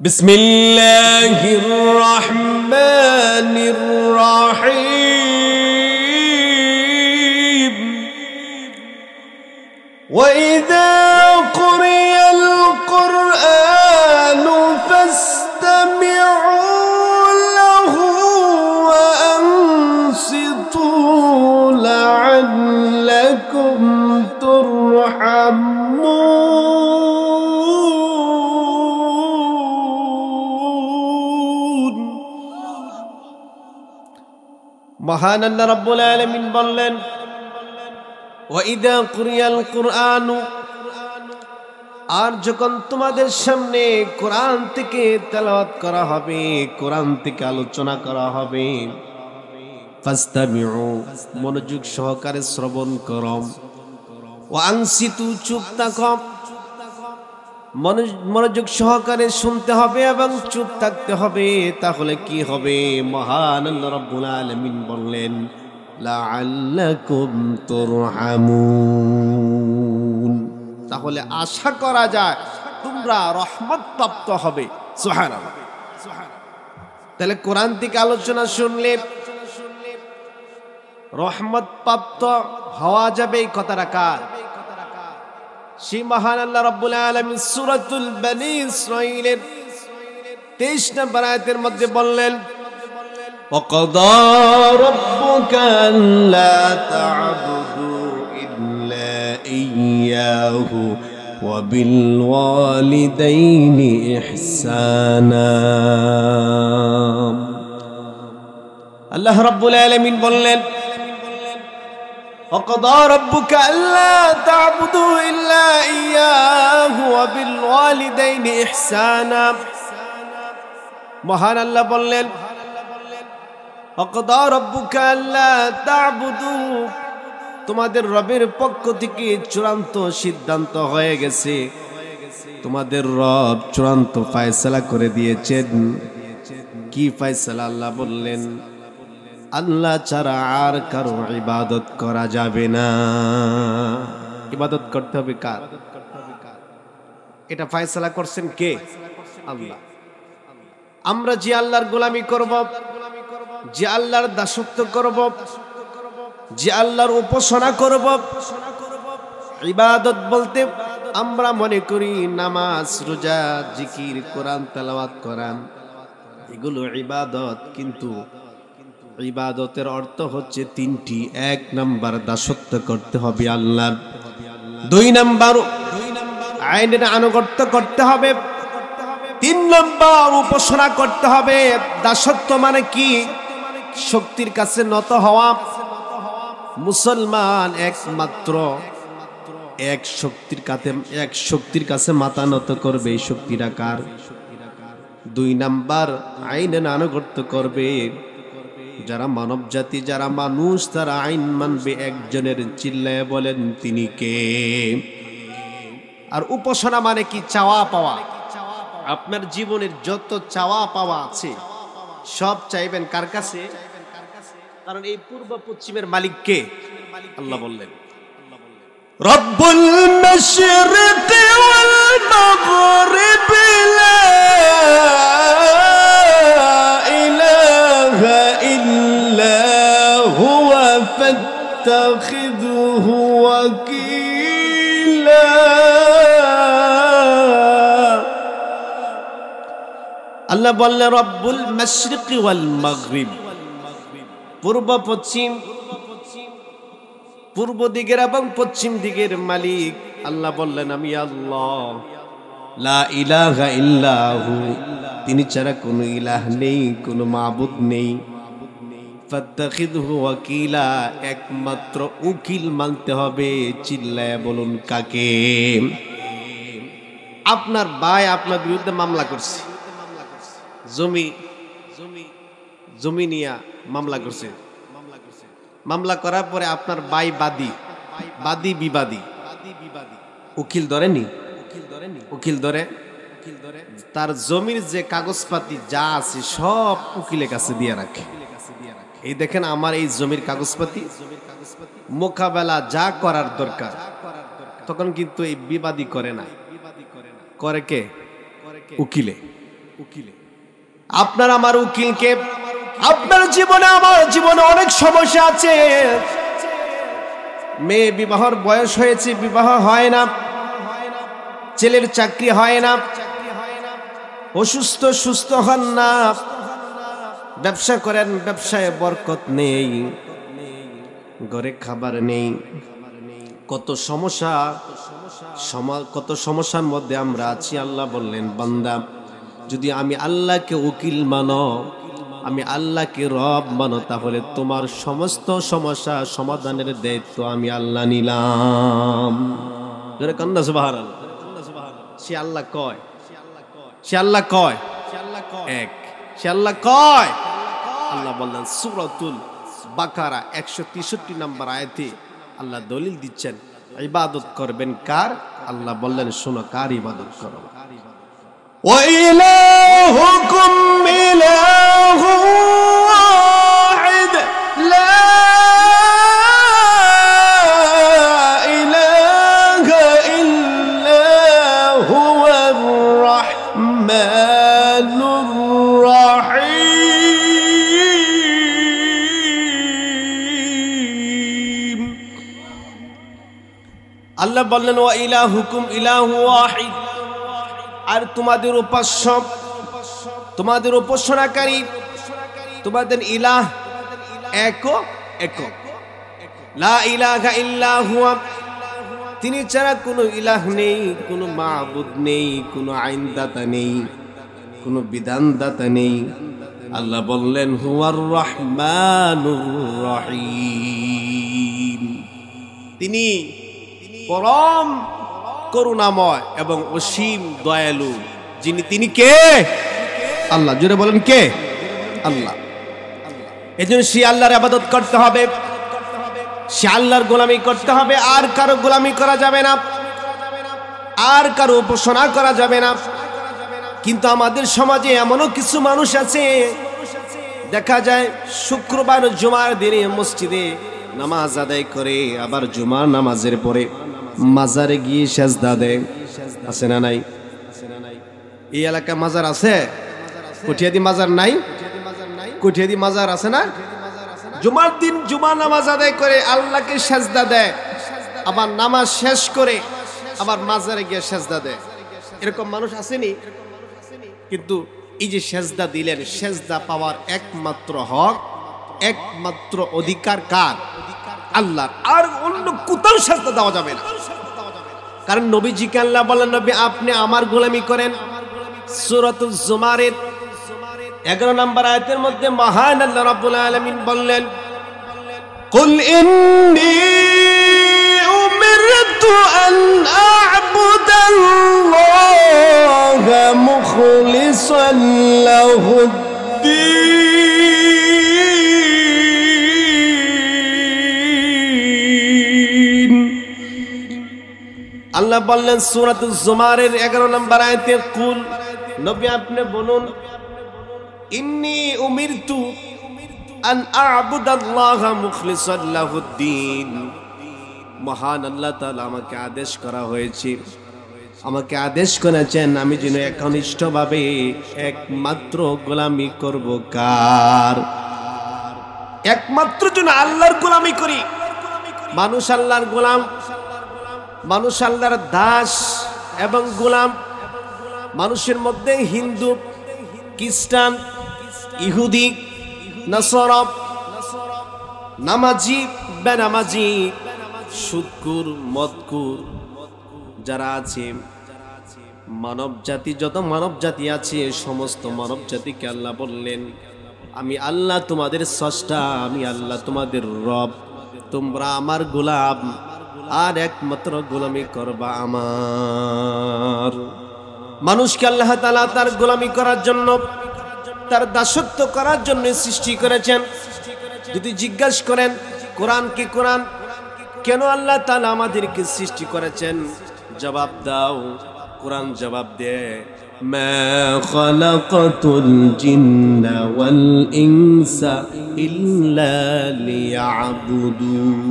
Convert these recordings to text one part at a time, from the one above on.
بسم الله الرحمن الرحيم وإذا قرئ القرآن فاستمعوا له وأنصتوا لعلكم ترحمون মহান আল্লাহ রাব্বুল আলামিন বললেন ওয়াইদা কুরিয়াল কুরআন, আর যখন তোমাদের সামনে কোরআন থেকে তেলাওয়াত করা হবে, কোরআন থেকে আলোচনা করা হবে, ফাস্তামিউ, মনোযোগ সহকারে শ্রবণ করো, ওয়া আনসিতু, চুপ থাকো, মনোযোগ সহকারে শুনতে হবে এবং চুপ থাকতে হবে। তাহলে কি হবে? মহান আল্লাহ রাব্বুল আলামিন বললেন লাআল্লাকুম তুরহামুন, তাহলে আশা করা যায় তোমরা রহমত প্রাপ্ত হবে। সুবহানাল্লাহ। তাহলে কোরআন থেকে আলোচনা শুনলে রহমত প্রাপ্ত হওয়া যাবে, এই কথাটা কার? সেই মহান আল্লাহ রাব্বুল আলামিন সূরাতুল বনী ইসরাঈলের 23 নম্বর আয়াতের মধ্যে বললেন ওয়াকাদা রাব্বুকা আল্লা তা'বুদু ইল্লা ইয়্যাহু ওয়া বিল ওয়ালিদাইনি ইহসানা। আল্লাহ রাব্বুল আলামিন বললেন وقضى ربك ألا تعبدوا إلا إياه وبالوالدين إحسانا। মহান আল্লাহ বললেন وقضى ربك ألا تعبدوا, তোমাদের রবের পক্ষ থেকে চূড়ান্ত সিদ্ধান্ত হয়ে গেছে, তোমাদের রব চূড়ান্ত ফয়সালা করে দিয়েছেন। কি ফয়সালা? আল্লাহ বললেন আল্লাহ ছাড়া আর কারো ইবাদত করা যাবে না। ইবাদত করতে হবে কার? এটা ফয়সালা করছেন কে? আল্লাহ। আমরা যে আল্লাহর গোলামি করব, যে আল্লাহর দাসত্ব করব, যে আল্লাহর উপাসনা করব, ইবাদত বলতে আমরা মনে করি নামাজ, রোজা, জিকির, কোরআন তেলাওয়াত করা, এগুলো ইবাদত। কিন্তু ইবাদতের অর্থ হচ্ছে তিনটি। 1 নাম্বার দাসত্ব করতে হবে আল্লাহর, 2 নাম্বার আইনের আনুগত্য করতে হবে, 3 নাম্বার উপাসনা করতে হবে। দাসত্ব মানে কি? শক্তির কাছে নত হওয়া। মুসলমান একমাত্র এক শক্তির কাছে মাথা নত করবে। এই শক্তিটা কার? 2 নাম্বার আইনের আনুগত্য করবে। যারা মানব জাতি, যারা মানুষ, তারা আইন মানবে একজনের। চিল্লায় বলেন তিনি কে? আর উপাসনা মানে কি? চাওয়া পাওয়া। আপনার জীবনের যত চাওয়া পাওয়া আছে সব চাইবেন কার কাছে? কারণ এই পূর্ব পশ্চিমের মালিক কে? আল্লাহ বললেন রব্বুল মাশরিকি ওয়াল মাগরিবি লা فاتخذه وكيلا। আল্লাহ বললেন রব্বুল মাশরিকি ওয়াল মাগরিব, পূর্ব পশ্চিম, পূর্ব দিকের এবং পশ্চিম দিকের মালিক। আল্লাহ বললেন আমি আল্লাহ, লা ইলাহা ইল্লাহু, তিনি ছাড়া কোনো ইলাহ নেই, কোনো মাবুদ নেই। ফাত্তাখিযহু ওয়াকিলা, একমাত্র উকিল মানতে হবে। চিল্লায় বলুন কাকে? আপনার ভাই আপনার বিরুদ্ধে মামলা করছে, জমি নিয়ে মামলা করছে। মামলা করার পরে আপনার ভাই বাদী বিবাদী, উকিল ধরেনি? উকিল ধরে তার জমির যে কাগজপাতি যা আছে সব উকিলের কাছে দিয়ে রাখে। এই দেখেন আমার এই জমির কাগজপাতি, মোকাবেলা যা করার দরকার তখন কিন্তু এই বিবাদী করে না, করে কে? উকিলে। উকিলে, আপনার আমার উকিলকে। আপনার জীবনে আমার জীবনে অনেক সমস্যা আছে। মেয়ে বিবাহর বয়স হয়েছে, বিবাহ হয় না, ছেলের চাকরি হয় না, অসুস্থ, সুস্থ হন না, ব্যবসা করেন, ব্যবসায় বরকত নেই, ঘরে খাবার নেই, কত সমস্যা, কত সমস্যার মধ্যে আমরা আছি। আল্লাহ বললেন, বান্দা যদি আমি আল্লাহকে উকিল মানো, আমি আল্লাহকে রব মানো, তাহলে তোমার সমস্ত সমস্যা সমাধানের দায়িত্ব আমি আল্লাহ নিলাম। কান্না সুবহানাল্লাহ। সে আল্লাহ কয়, সে আল্লাহ কয় এক, সে আল্লাহ কয়। আল্লাহ বললেন সূরাতুল বাকারা 163 নম্বর আয়াতে আল্লাহ দলিল দিচ্ছেন, ইবাদত করবেন কার? আল্লাহ বললেন, শোনো, কার ইবাদত করো। ওয়া ইলাহুকুম ইলাহু ওয়াহিদ লা ইলাহা ইল্লা হুয়ার রাহমানুর রাহিম। আল্লাহ বললেন, ওয়া ইলাহুকুম ইলাহু ওয়াহিদ, আর তোমাদের উপাস্য, তোমাদের উপাসনাকারী, তোমাদের ইলাহ এক, লা ইলাহা ইল্লা হুয়া, তিনি ছাড়া কোনো ইলাহ নেই, কোনো মাবুদ নেই, কোনো আইনদাতা নেই, কোনো বিধানদাতা নেই। আল্লাহ বললেন, হুয়ার রহমানুর রহিম, তিনি পরম করুণাময় এবং অসীম দয়ালু। যিনি, তিনি কে? আল্লাহ। জোরে বলেন, কে? আল্লাহ। এজন্য সে আল্লাহর ইবাদত করতে হবে, সে আল্লাহর গোলামি করতে হবে, আর কারো গোলামি করা যাবে না, আর কারো উপাসনা করা যাবে না। কিন্তু আমাদের সমাজে এমনও কিছু মানুষ আছে, দেখা যায় শুক্রবার জুমার দিনে মসজিদে নামাজ আদায় করে, আবার জুমার নামাজের পরে মাজারে গিয়ে সেজদা দেয়। আছে না নাই? এই এলাকায় মাজার আছে? কঠিয়াদি মাজার নাই? কঠিয়াদি মাজার আছে না? জুমার দিন জুমার নামাজ আদায় করে আল্লাহকে সেজদা দেয়, আবার নামাজ শেষ করে আবার মাজারে গিয়ে সেজদা দেয়। এরকম মানুষ আসেনি? কিন্তু এই যে সেজদা দিলেন, সেজদা পাওয়ার একমাত্র হক, একমাত্র অধিকার কার? আল্লাহর। আর অন্য কোথাও সেজদা দেওয়া যাবে না। কারণ নবীজিকে আল্লাহ বলেন, নবী আপনি আমার গোলামি করেন। সূরাতুল জুমারের 11 নম্বর আয়াতের মধ্যে মহান আল্লাহ রাব্বুল আলামিন বললেন, কুল ইন্নী উমিরতু আন আ'বুদাল্লাহা মুখলিসান লাহুদ্দীন। আল্লাহ বললেন সূরাতুল জুমারের 11 নম্বর আয়াতে, কুল, নবী আপনি বলুন, ইন্নী উমিরতু আন আ'বুদাল্লাহা মুখলিসান লাহুদ্দীন। মহান আল্লাহ তাআলা আমাকে আদেশ করা হয়েছে, আমাকে আদেশ করেছেন আমি যেন একনিষ্ঠভাবে একমাত্র গোলামি করব কার? একমাত্র যেন আল্লাহর গোলামি করি। মানুষ আল্লাহর গোলাম, মানুষ আল্লাহর দাস এবং গোলাম। মানুষের মধ্যে হিন্দু, খ্রিস্টান, ইহুদি, নাসারা, নামাজি, বেনামাজি, সুদকুর, মদকুর যারা আছে, মানব জাতি, যত মানব জাতি আছে, সমস্ত মানব জাতিকে আল্লাহ বললেন, আমি আল্লাহ তোমাদের স্রষ্টা, আমি আল্লাহ তোমাদের রব, তোমরা আমার গোলাম, আর একমাত্র গোলামি করবা আমার। মানুষকে আল্লাহ তাআলা তার গোলামি করার জন্য, তার দাসত্ব করার জন্য সৃষ্টি করেছেন। যদি জিজ্ঞাসা করেন কোরআন কি, কোরআন কেন আল্লাহ তাআলা আমাদেরকে সৃষ্টি করেছেন, জবাব দাও, কোরআন জবাব দেয়, মা খালাকাতুল জিন্না ওয়াল ইনসা ইল্লা লিয়াবুদুন।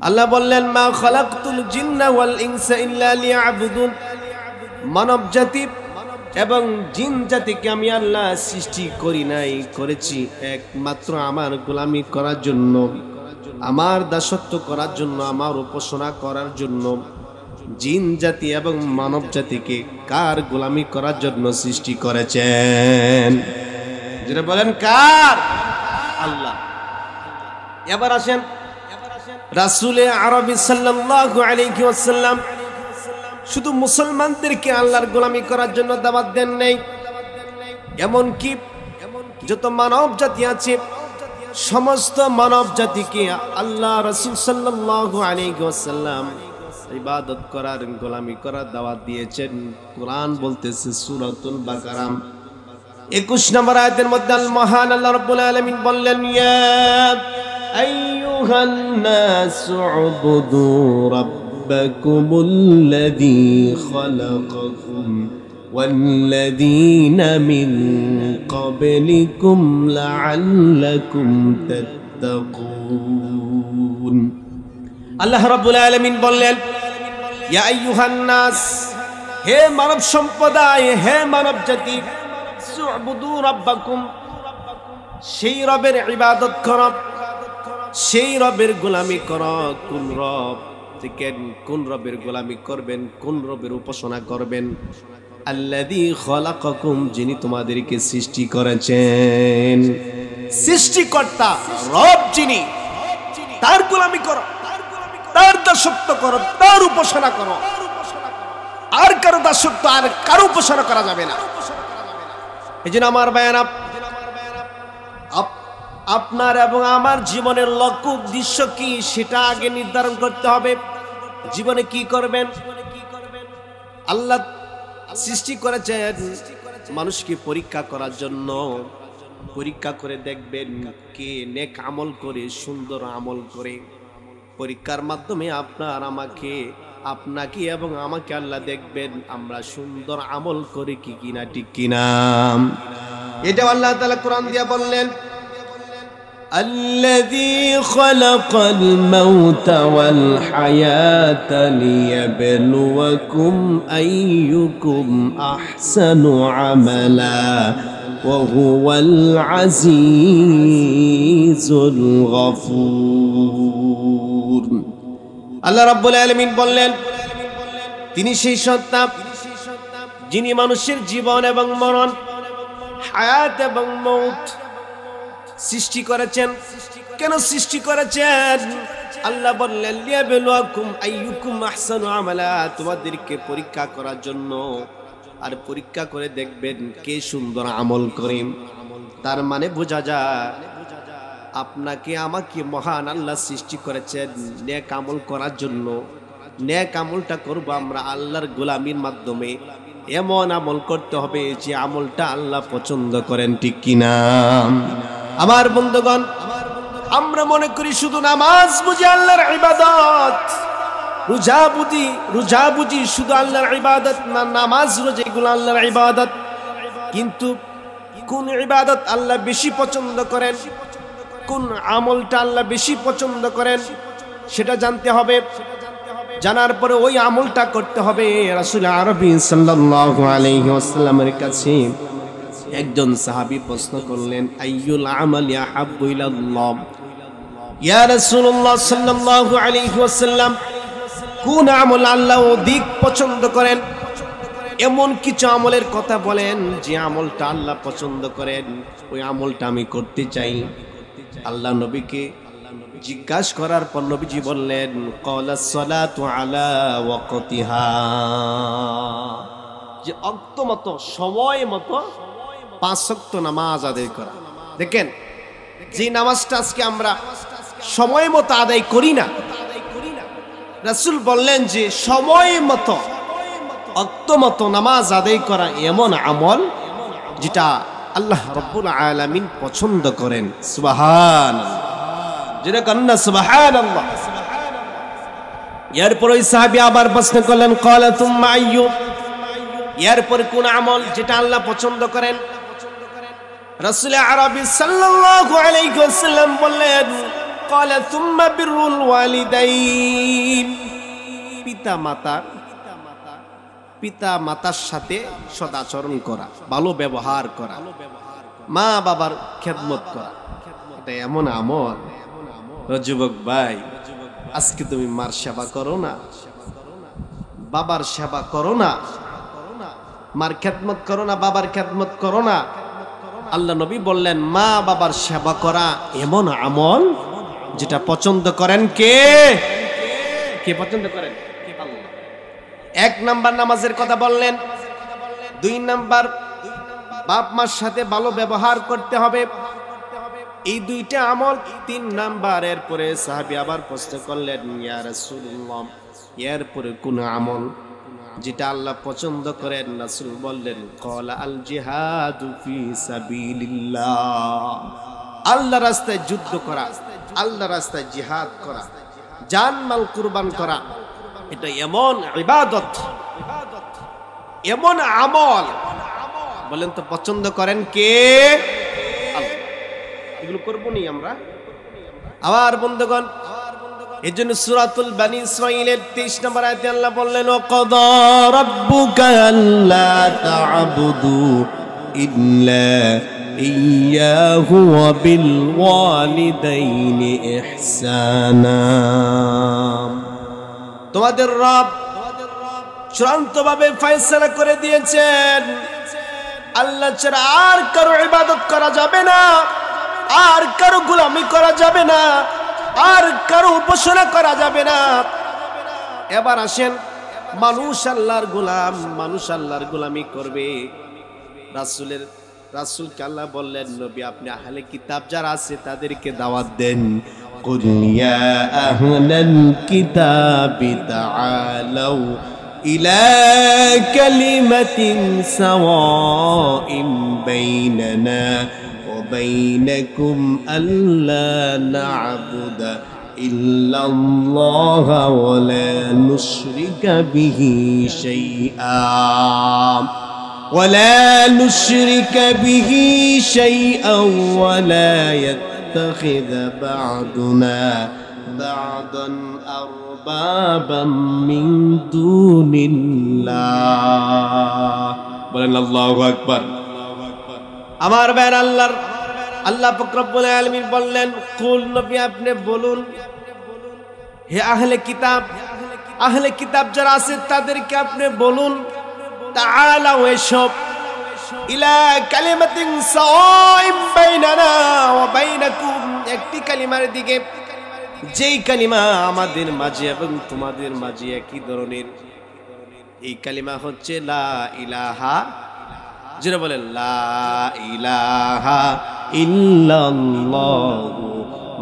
আল্লাহ বললেন, মা খালাকতুল জিন্না ওয়াল ইনসা ইল্লা লিয়াবুদুন। মানব জাতি এবং জিন জাতিকে আমি আল্লাহ সৃষ্টি করি নাই, করেছি একমাত্র আমার গোলামি করার জন্য, আমার দাসত্ব করার জন্য, আমার উপাসনা করার জন্য। জিন জাতি এবং মানব জাতিকে কার গোলামি করার জন্য সৃষ্টি করেছেন? যেটা বলেন কার? আল্লাহ। এবার আসেন রাসূলে আরবি সাল্লাল্লাহু আলাইহি ওয়াসাল্লাম শুধু মুসলমানদেরকে আল্লাহর গোলামি করার জন্য দাওয়াত দেন নাই, এমনকি যত মানব জাতি আছে সমস্ত মানব জাতিকে আল্লাহ রাসূল সাল্লাল্লাহু আলাইহি ওয়াসাল্লাম ইবাদত করার, গোলামি করার দাওয়াত দিয়েছেন। কোরআন বলতেছে সূরাতুল বাকারা 21 নম্বর আয়াতের মধ্যে আল মহান আল্লাহ রাব্বুল আলামিন বললেন, ইয়া আইয়ুহান নাসু উবুদু রাব্বাকুমুল্লাযী খালাকাকুম ওয়াল্লাযীনা মিন ক্বাবলিকুম লাআল্লাকুম তাত্তাকুন। আল্লাহ রাব্বুল আলামিন বললেন, ইয়া আইয়ুহান নাস, হে মানব সম্প্রদায়, হে মানব জাতি, উবুদু রাব্বাকুম, সেই রবের ইবাদত করো, সেই রবের গোলামি করো। কোন রব? কোন রবের গোলামি করবেন, কোন রবের উপাসনা করবেন? আল্লাযী খালাকাকুম, যিনি তোমাদেরকে সৃষ্টি করেছেন। সৃষ্টিকর্তা রব যিনি, তার গোলামি করো, তার দাসত্ব করো, তার উপাসনা করো। আর কারো দাসত্ব, আর কারো উপাসনা করা যাবে না। এই জন্য আমার ভাইয়েরা, আপনার এবং আমার জীবনের লক্ষ্য উদ্দেশ্য কি সেটা আগে নির্ধারণ করতে হবে। জীবনে কি করবেন? আল্লাহ সৃষ্টি করেছেন মানুষকে পরীক্ষা করার জন্য। পরীক্ষা করে দেখবেন কে নেক আমল করে, সুন্দর আমল করে। পরীক্ষার মাধ্যমে আপনাকে এবং আমাকে আল্লাহ দেখবেন আমরা সুন্দর আমল করি কি কিনা, ঠিক কিনা। এটা আল্লাহ তাআলা কোরআন দিয়া বললেন, الذي خلق الموت والحياة ليبلوكم أيكم أحسن عملا وهو العزيز الغفور। আল্লাহ রাব্বুল আলামিন বললেন, তিনি সেই সত্তা যিনি মানুষের জীবন এবং মরণ, হায়াত এবং মৌত সৃষ্টি করেছেন। কেন সৃষ্টি করেছেন? আল্লাহ বললেন, লিয়াবলুয়াকুম আইয়ুকুম আহসানু আমালা, তোমাদেরকে পরীক্ষা করার জন্য। আর পরীক্ষা করে দেখবেন কে সুন্দর আমল করে। তার মানে বোঝা যায় আপনাকে আমাকে মহান আল্লাহ সৃষ্টি করেছেন নেক আমল করার জন্য। নেক আমলটা করব আমরা আল্লাহর গোলামির মাধ্যমে। এমন আমল করতে হবে যে আমলটা আল্লাহ পছন্দ করেন, ঠিক কিনা। আমার বন্ধুগণ, আমরা মনে করি শুধু নামাজ বুঝি আল্লাহর ইবাদত, রোজা বুঝি শুধু আল্লাহর ইবাদত না, নামাজ রোজা এগুলো আল্লাহর ইবাদত। কিন্তু কোন ইবাদত আল্লাহ বেশি পছন্দ করেন, কোন আমলটা আল্লাহ বেশি পছন্দ করেন সেটা জানতে হবে। জানার পরে ওই আমলটা করতে হবে। রাসূল আরবি সাল্লাল্লাহু আলাইহি ওয়াসাল্লামের কাছে একজন সাহাবী প্রশ্ন করলেন, আইয়ুল আমালি আহাব্বু ইলাল্লাহ, ইয়া রাসূলুল্লাহ সাল্লাল্লাহু আলাইহি ওয়াসাল্লাম, কোন আমল আল্লাহ অধিক পছন্দ করেন? এমন কিছু আমলের কথা বলেন যে আমলটা আল্লাহ পছন্দ করেন, ওই আমলটা আমি করতে চাই। আল্লাহ নবীকে জিজ্ঞাসা করার পর নবীজি বললেন, ক্বালাস সালাতু আলা ওয়াক্তিহা, যে ওয়াক্ত মতো, সময় মতো 5 ওয়াক্ত নামাজ আদায় করা। দেখেন, যে নামাজটা আজকে আমরা সময় মতো আদায় করি না, রাসূল বললেন যে সময় মতো, ওয়াক্ত মতো নামাজ আদায় করা এমন আমল যেটা আল্লাহ রাব্বুল আলামিন পছন্দ করেন। সুবহানাল্লাহ, যেটা কান্না সুবহানাল্লাহ। এরপর ওই সাহাবী আবার প্রশ্ন করলেন, ক্বালা তুম্মা আইয়ু, এরপর কোন আমল যেটা আল্লাহ পছন্দ করেন? রাসূল আরবি সাল্লাল্লাহু আলাইহি ওয়াসাল্লাম বললেন, ক্বালা তুম্মা বিররুল ওয়ালিদাইন, পিতা মাতার সাথে সদাচরণ করা, ভালো ব্যবহার করা, মা বাবার খেদমত করা, এটা এমন আমল। যুবক ভাই, আজকে তুমি মার সেবা করো না, বাবার সেবা করো না, মার খেদমত করো না, বাবার খেদমত করো না। আল্লাহ নবী বললেন মা বাবার সেবা করা এমন আমল যেটা পছন্দ করেন কে? কে পছন্দ করেন? এক নাম্বার নামাজের কথা বললেন, 2 নাম্বার বাপ মার সাথে ভালো ব্যবহার করতে হবে, এই 2টা আমল। 3 নাম্বারের পরে সাহাবী আবার প্রশ্ন করলেন, ইয়া রাসূলুল্লাহ, এরপরে কোন আমল যেটা আল্লাহ পছন্দ করেন? রাসূল বললেন, ক্বালা আল জিহাদু ফি সাবিলিল্লাহ, আল্লাহ রাস্তায় যুদ্ধ করা, আল্লাহ রাস্তায় জিহাদ করা, জান মাল কুরবান করা, এটা এমন ইবাদত, এমন আমল। বলেন তো পছন্দ করেন কে? আল্লাহ। এগুলো করবো নি আমরা? আবার বন্ধুগণ, এই জন্য সূরাতুল বানি ইসরাঈলের 23 নম্বর আয়াতে আল্লাহ বললেন, ওয়াকাদা রাব্বুকা আল্লা তা'বুদু ইল্লা ইয়াহু ওয়া বিল ওয়ালিদাইনি ইহসানা। তোমাদের রব চূড়ান্তভাবে ফয়সালা করে দিয়েছেন, আল্লাহ ছাড়া আর কারো ইবাদত করা যাবে না, আর কারো গোলামি করা যাবে না, আর কারো উপাসনা করা যাবে না। এবার আসেন, মানুষ আল্লাহর গোলাম, মানুষ আল্লাহর গোলামি করবে। রাসূলকে আল্লাহ বললেন, নবী আপনি আহলে কিতাব যারা আছে তাদেরকে দাওয়াত দেন। কুল ইয়া আহলাল কিতাবি তাআলাউ ইলা কালিমাতিন সাওয়াইন বাইনানা ওয়া বাইনাকুম আল্লা না'বুদা ইল্লাল্লাহা ওয়া লা নুশরিকা বিহি শাইআ ولا نشرك به شيئا ولا يتخذ بعضنا بعضا أربابا من دون الله বলেন আল্লাহু আকবার। আমার ভাই, আল্লাহ পাক রব্বুল আলামিন বললেন, কুল নবী আপনি বলুন, হে আহলে কিতাব যারা আছে তাদেরকে আপনি বলুন, তাআলাও এসব ইলা কালিমাতিন সাওয়াইন বাইনানা ওয়া বাইনাকুম, একটি কালিমার দিকে, যেই কালিমা আমাদের মাঝে এবং তোমাদের মাঝে একই ধরনের। এই কালিমা হচ্ছে লা ইলাহা, যারা বলেন লা ইলাহা ইল্লাল্লাহু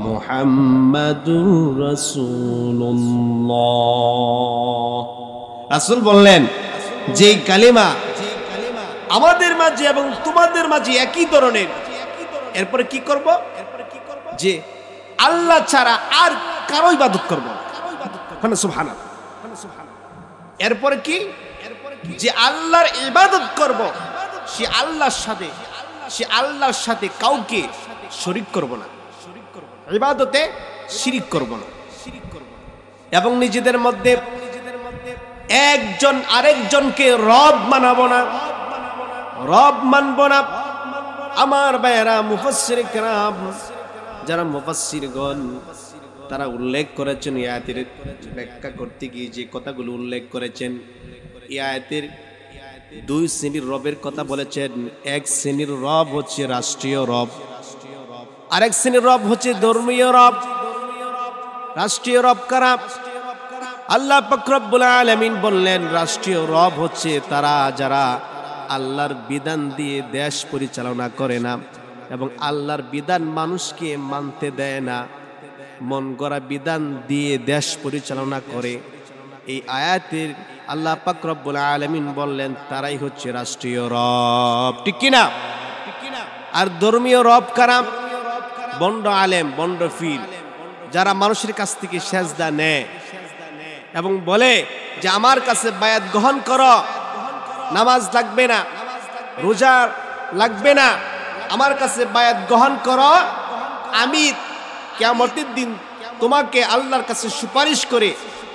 মুহাম্মাদুর রাসূলুল্লাহ। রাসূল বললেন, যেই কালিমা আমাদের মাঝে এবং তোমাদের মাঝে একই ধরনের। এরপরে কি করব? যে আল্লাহ ছাড়া আর কারো ইবাদত করব না, সুবহানাল্লাহ। এরপরে কি? যে আল্লাহর ইবাদত করব, সে আল্লাহর সাথে কাউকে শরীক করব না, ইবাদতে শিরিক করব না, এবং নিজেদের মধ্যে একজন আরেকজনকে রব মানাবো না, রব মানবো না। আমার ভাইয়েরা, মুফাসসির কিরাম যারা মুফাসসিরগণ তারা উল্লেখ করেছেন, এই আয়াতের ব্যাখ্যা করতে গিয়ে যে কথাগুলো উল্লেখ করেছেন, এই আয়াতের 2 শ্রেণীর রবের কথা বলেছেন। এক শ্রেণীর রব হচ্ছে রাষ্ট্রীয় রব, আরেক শ্রেণীর রব হচ্ছে ধর্মীয় রব। রাষ্ট্রীয় রব কারা? আল্লাহ পাক রব্বুল আলামিন বললেন, রাষ্ট্রীয় রব হচ্ছে তারা যারা আল্লাহর বিধান দিয়ে দেশ পরিচালনা করে না এবং আল্লাহর বিধান মানুষকে মানতে দেয় না, মন গড়া বিধান দিয়ে দেশ পরিচালনা করে। এই আয়াতের আল্লাহ পাক রব্বুল আলামিন বললেন তারাই হচ্ছে রাষ্ট্রীয় রব, ঠিক কিনা? আর ধর্মীয় রব কারা? বন্ড আলেম, বন্ড ফির, যারা মানুষের কাছ থেকে সেজদা নেয় এবং বলে যে আমার কাছে বায়াত গ্রহণ করো, নামাজ লাগবে না, রোজা লাগবে না, আমার কাছে বায়াত গ্রহণ করো, আমি কিয়ামতের দিন তোমাকে আল্লাহর কাছে সুপারিশ করে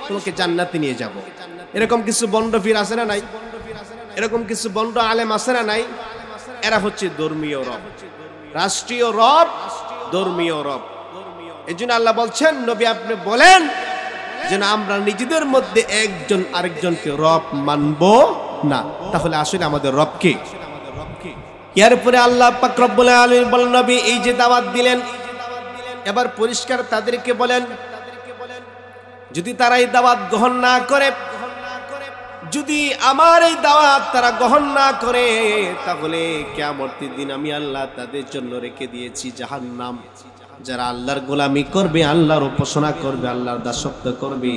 তোমাকে জান্নাতে নিয়ে যাব। এরকম কিছু বন্ড ফির আছে না নাই? এরকম কিছু বন্ড আলেম আছে না নাই? এরা হচ্ছে ধর্মীয় রব, রাষ্ট্রীয় রব, ধর্মীয় রব। এই জন্য আল্লাহ বলছেন, নবী আপনি বলেন যেন আমরা নিজেদের মধ্যে একজন আরেকজনকে রব মানব না। তাহলে আসলে আমাদের রব কে? এরপরে আল্লাহ পাক রব্বুল আলামিন বলেন, নবী এই যে দাওয়াত দিলেন, এবার পরিষ্কার তাদেরকে বলেন, যদি তারা এই দাওয়াত গ্রহণ না করে, যদি আমার এই দাওয়াত তারা গ্রহণ না করে, তাহলে কিয়ামতের দিন আমি আল্লাহ তাদের জন্য রেখে দিয়েছি জাহান্নাম। যারা আল্লাহর গোলামি করবে, আল্লাহর উপাসনা করবে, আল্লাহর দাসত্ব করবে,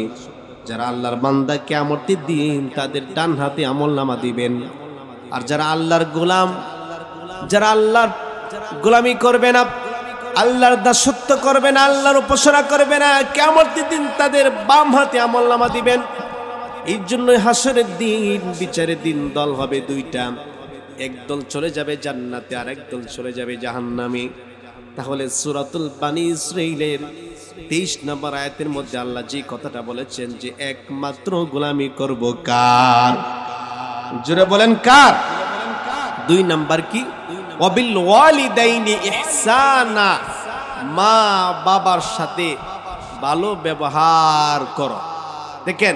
যারা আল্লাহর বান্দা, কিয়ামতের দিন তাদের ডান হাতে আমলনামা দিবেন। আর যারা আল্লাহর গোলাম, যারা আল্লাহর গোলামি করবে না, আল্লাহর দাসত্ব করবে না, আল্লাহর উপাসনা করবে না, কিয়ামতের দিন তাদের বাম হাতে আমলনামা দিবেন। এই জন্যই হাসরের দিন, বিচারের দিন দল হবে দুইটা, একদল চলে যাবে জান্নাতে আর একদল চলে যাবে জাহান্নামে। তাহলে সূরাতুল বানী ইসরাঈলের 23 নম্বর আয়াতের মধ্যে আল্লাহ যে কথাটা বলেছেন যে একমাত্র গোলামি করব কার? জোরে বলেন কার? 2 নাম্বার কি? ওয়াবিল ওয়ালিদাইনি ইহসানা, মা বাবার সাথে ভালো ব্যবহার করো। দেখেন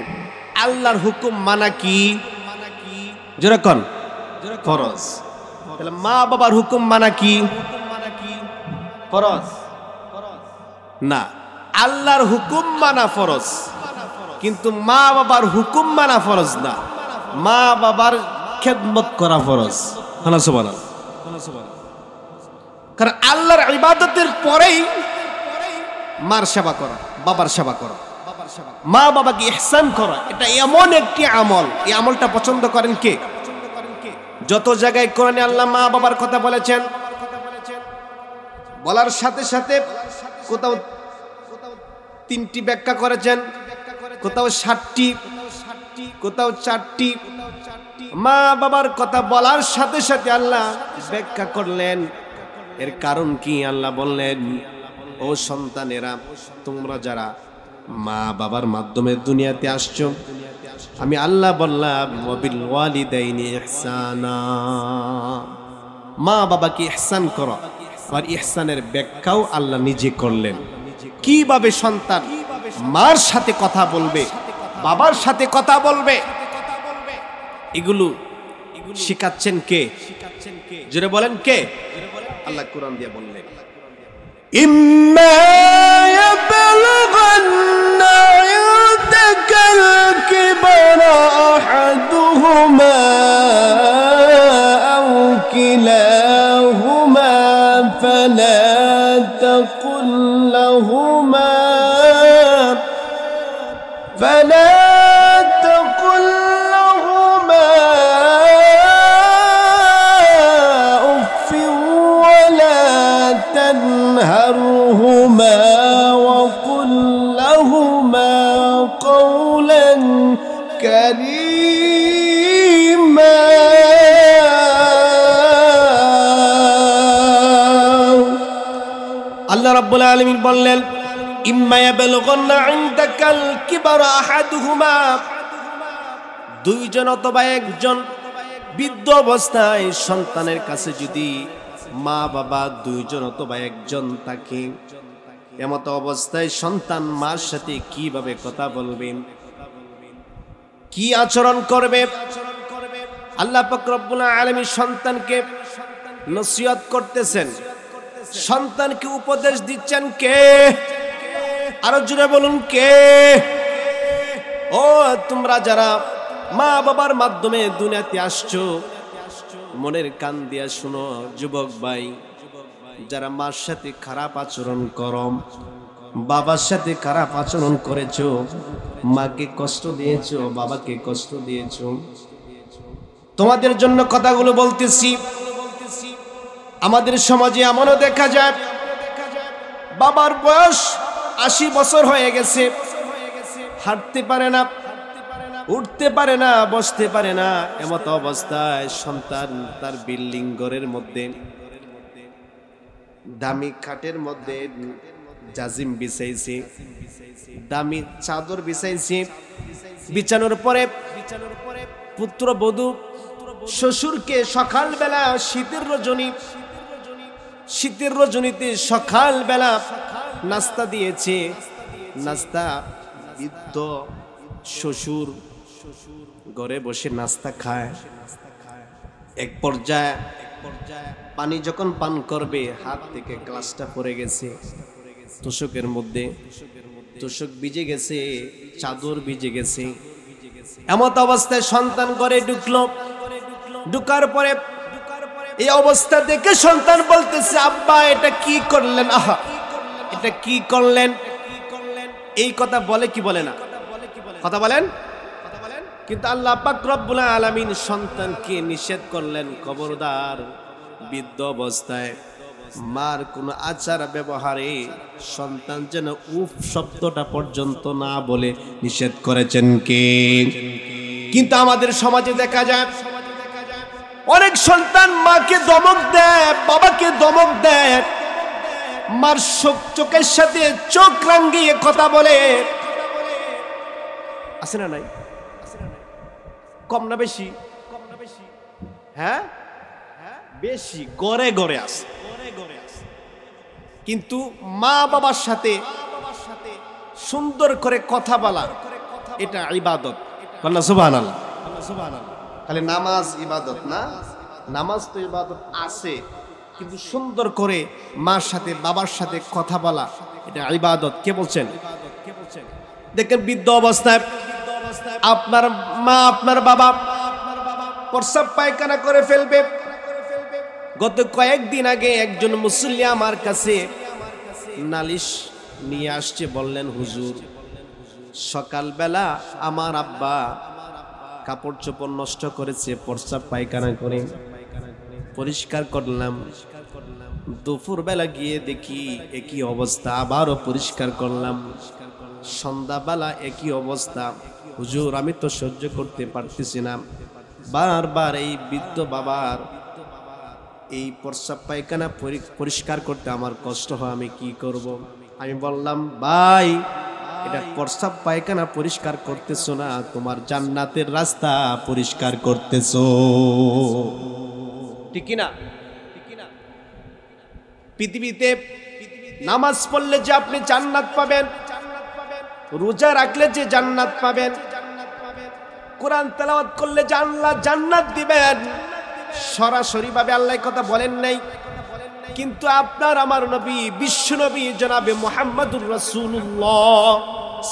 আল্লাহর হুকুম মানা কি? জোরে কোন? ফরজ। তাহলে মা বাবার হুকুম মানা কি? ফরজ না, আল্লাহর হুকুম মানা ফরজ, কিন্তু মা বাবার হুকুম মানা ফরজ না। মা বাবার খেদমত করা ফরজ। সুবহানাল্লাহ। কারণ আল্লাহর ইবাদতের পরেই মার সেবা করা, বাবার সেবা করা, মা বাবাকে ইহসান করা, এটা এমন একটি আমল, এই আমলটা পছন্দ করেন কে? যত জায়গায় কোরআনে আল্লাহ মা বাবার কথা বলেছেন, বলার সাথে সাথে কোথাও 3টি ব্যাখ্যা করেছেন, কোথাও 7টি, কোথাও 4টি। মা বাবার কথা বলার সাথে সাথে আল্লাহ ব্যাখ্যা করলেন। এর কারণ কি? আল্লাহ বললেন, ও সন্তানেরা, তোমরা যারা মা বাবার মাধ্যমে দুনিয়াতে আসছো, আমি আল্লাহ বললাম ওয়াবিল ওয়ালিদাইনি ইহসানা, মা বাবাকে ইহসান করো। আর ইহসানের ব্যাখ্যাও আল্লাহ নিজে করলেন। কিভাবে সন্তান মার সাথে কথা বলবে, বাবার সাথে কথা বলবে, এগুলো শিখাচ্ছেন কে? জোরে বলেন কে? আল্লাহ কোরআন দিয়ে বললেন, ইম্মা ইয়াবলুগান্না ইনদাকাল কিবরা আহাদুহুমা আও কিলাহুমা ফালা তাকুল লাহুমা تنهرهما وقل لهما قولا كريما আল্লাহ রাব্বুল আলামিন বললেন, ইম্মা ইয়াবলুগান্না ইনদাকাল কিবারা আহাদুহুমা, দুইজন অথবা একজন বৃদ্ধ অবস্থায় সন্তানের কাছে যদি মা বাবা দুইজন অথবা একজন থাকে, এমত অবস্থায় সন্তান মার সাথে কিভাবে কথা বলবেন, কি আচরণ করবে, আল্লাহ পাক রব্বুল আলামিন সন্তানকে নসিহত করতেছেন, সন্তানকে উপদেশ দিচ্ছেন কে? আরো জোরে বলুন কে? ও তোমরা যারা মা বাবার মাধ্যমে দুনিয়াতে আসছো, মনের কান দিয়া শুনো যুবক ভাই, যারা মার সাথে খারাপ আচরণ করো, বাবার সাথে খারাপ আচরণ করেছো, মাকে কষ্ট দিয়েছো, বাবাকে কষ্ট দিয়েছো, তোমাদের জন্য কথাগুলো বলতেছি। আমাদের সমাজে এমনও দেখা যায়, বাবার বয়স 80 বছর হয়ে গেছে, হাঁটতে পারে না, উঠতে পারে না, বসতে পারে না, এমত অবস্থায় সন্তান তার বিল্ডিং ঘরের মধ্যে দামি খাটের মধ্যে জাজিম বিছাইছে, দামি চাদর বিছাইছে, বিছানোর পরে পুত্রবধূ শ্বশুরকে সকালবেলা শীতের রজনীতে সকালবেলা নাস্তা দিয়েছে। নাস্তা বৃদ্ধ শ্বশুর ঘরে বসে নাস্তা খায়। এক পর্যায়ে পানি যখন পান করবে, হাত থেকে গ্লাসটা পড়ে গেছে তোশকের মধ্যে। তোশক ভিজে গেছে, চাদর ভিজে গেছে। এমত অবস্থায় সন্তান ঘরে ঢুকলো। ঢুকার পরে এই অবস্থা দেখে সন্তান বলতেছে, আব্বা এটা কি করলেন? আহা, এটা কি করলেন? এই কথা বলে কি বলে না? কথা বলেন। কিন্তু আল্লাহ পাক রব্বুল আলামিন সন্তানকে নিষেধ করলেন, খবরদার বৃদ্ধ অবস্থায় মার কোন আচার ব্যবহারে সন্তান যেন উফ শব্দটা পর্যন্ত না বলে নিষেধ করেছেন কে? কিন্তু আমাদের সমাজে দেখা যায় অনেক সন্তান মাকে ধমক দেয়, বাবাকে ধমক দেয়, মার চোখের সাথে চোখ রাঙিয়ে কথা বলে। আছে না নাই? কম না বেশি? হ্যাঁ বেশি, গড়ে গড়ে আছে। কিন্তু মা বাবার সাথে সুন্দর করে কথা বলা এটা ইবাদত। সুবহানাল্লাহ। খালি নামাজ ইবাদত না, নামাজ তো ইবাদত আছে, কিন্তু সুন্দর করে মার সাথে বাবার সাথে কথা বলা এটা ইবাদত। কে বলছেন? দেখেন বৃদ্ধ অবস্থায় আপনার মা আপনার বাবা প্রস্রাব পায়খানা করে ফেলবে। গত কয়েকদিন আগে একজন মুসল্লি আমার কাছে নালিশ নিয়ে আসছে, বললেন হুজুর সকালবেলা আমার আব্বা কাপড় চোপড় নষ্ট করেছে, প্রস্রাব পায়খানা করে পরিষ্কার করলাম, দুপুর বেলা গিয়ে দেখি একই অবস্থা, আবারও পরিষ্কার করলাম, সন্ধ্যাবেলা একই অবস্থা। হুজুর আমি তো সহ্য করতে পারতেছি না, বারবার এই বৃদ্ধ বাবার এই প্রস্রাব পায়খানা পরিষ্কার করতে আমার কষ্ট হয়, আমি কি করব? আমি বললাম, ভাই এটা প্রস্রাব পায়খানা পরিষ্কার করতেছো না, তোমার জান্নাতের রাস্তা পরিষ্কার করতেছো। ঠিক না? পৃথিবীতে নামাজ পড়লে যে আপনি জান্নাত পাবেন, রোজা রাখলে যে জান্নাত পাবেন, কোরআন তেলাওয়াত করলে যে আল্লাহ জান্নাত দিবেন, সরাসরি ভাবে আল্লাহ কথা বলেন নাই। কিন্তু আপনার আমার নবী বিশ্ব নবী জনাবে মুহাম্মদুর রাসূলুল্লাহ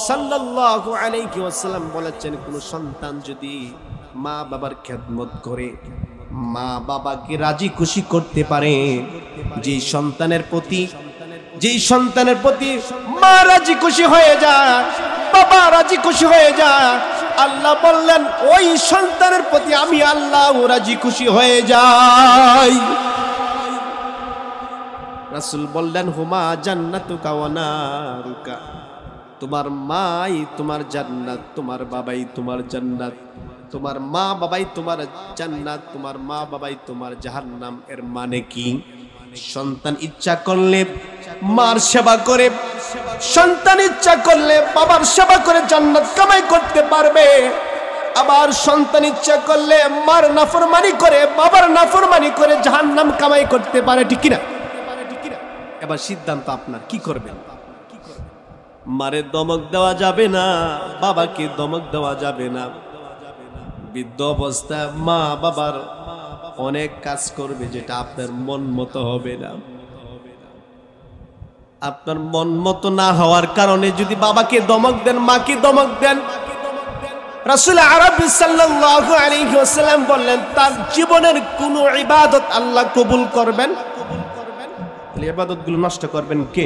সাল্লাল্লাহু আলাইহি ওয়াসাল্লাম বলেছেন, কোন সন্তান যদি মা বাবার খেদমত করে, মা বাবাকে রাজি খুশি করতে পারে, যেই সন্তানের প্রতি মা রাজি খুশি হয়ে যায়, বাবা রাজি খুশি হয়ে যায়, আল্লাহ বললেন ওই সন্তানের প্রতি আমি আল্লাহ রাজি খুশি হয়ে যাই। রাসূল বললেন, হুমা জান্নাতুকা ওয়া নারুকা, তোমার মাই তোমার জান্নাত, তোমার বাবাই তোমার জান্নাত, তোমার মা বাবাই তোমার জান্নাত, তোমার মা বাবাই তোমার জাহান্নাম। এর মানে কি? সন্তান ইচ্ছা করলে মার সেবা করে, সন্তান ইচ্ছা করলে বাবার সেবা করে জান্নাত কামাই করতে পারবে, আবার সন্তান ইচ্ছা করলে মার নাফরমানি করে, বাবার নাফরমানি করে জাহান্নাম কামাই করতে পারে। ঠিক না? এবার সিদ্ধান্ত আপনার, কি করবেন? মারে দমক দেওয়া যাবে না, বাবাকে দমক দেওয়া যাবে না। বৃদ্ধ অবস্থায় মা বাবার অনেক কাজ করবে যেটা আপনার মন মতো হবে না। আপনার মন মতো না হওয়ার কারণে যদি বাবাকে দমক দেন, মাকে দমক দেন, রাসূল আরবি সাল্লাল্লাহু আলাইহি ওয়াসাল্লাম বললেন তার জীবনের কোন ইবাদত আল্লাহ কবুল করবেন। ইবাদতগুলো নষ্ট করবেন কে?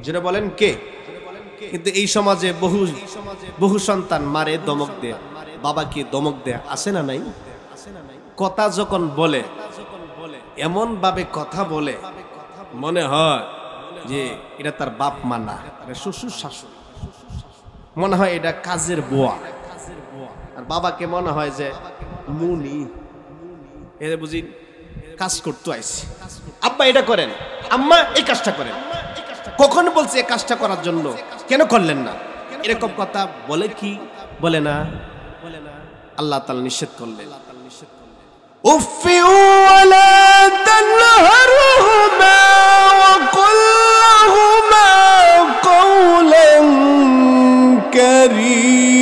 যেটা বলেন কে? কিন্তু এই সমাজে বহু সন্তান মারে দমক দেয়, বাবাকে দমক দেয়, আছে না নাই? কথা যখন বলে এমন ভাবে কথা বলে মনে হয় যে এটা তার বাপ মা না, শ্বশুর শাশুড়ি, মনে হয় এটা কাজের বুয়া, আর বাবাকে মনে হয় যে মুনি, এটা বুঝি কাজ করতে আইছি। আব্বা এটা করেন, আম্মা এই কাজটা করেন, কখন বলছে এই কাজটা করার জন্য, কেন করলেন না? এরকম কথা বলে কি বলে না? আল্লাহ তাআলা নিষেধ করলেন। উফ ওয়ালা তানহারহুমা ওয়া কুল লাহুমা কওলান কারীমা।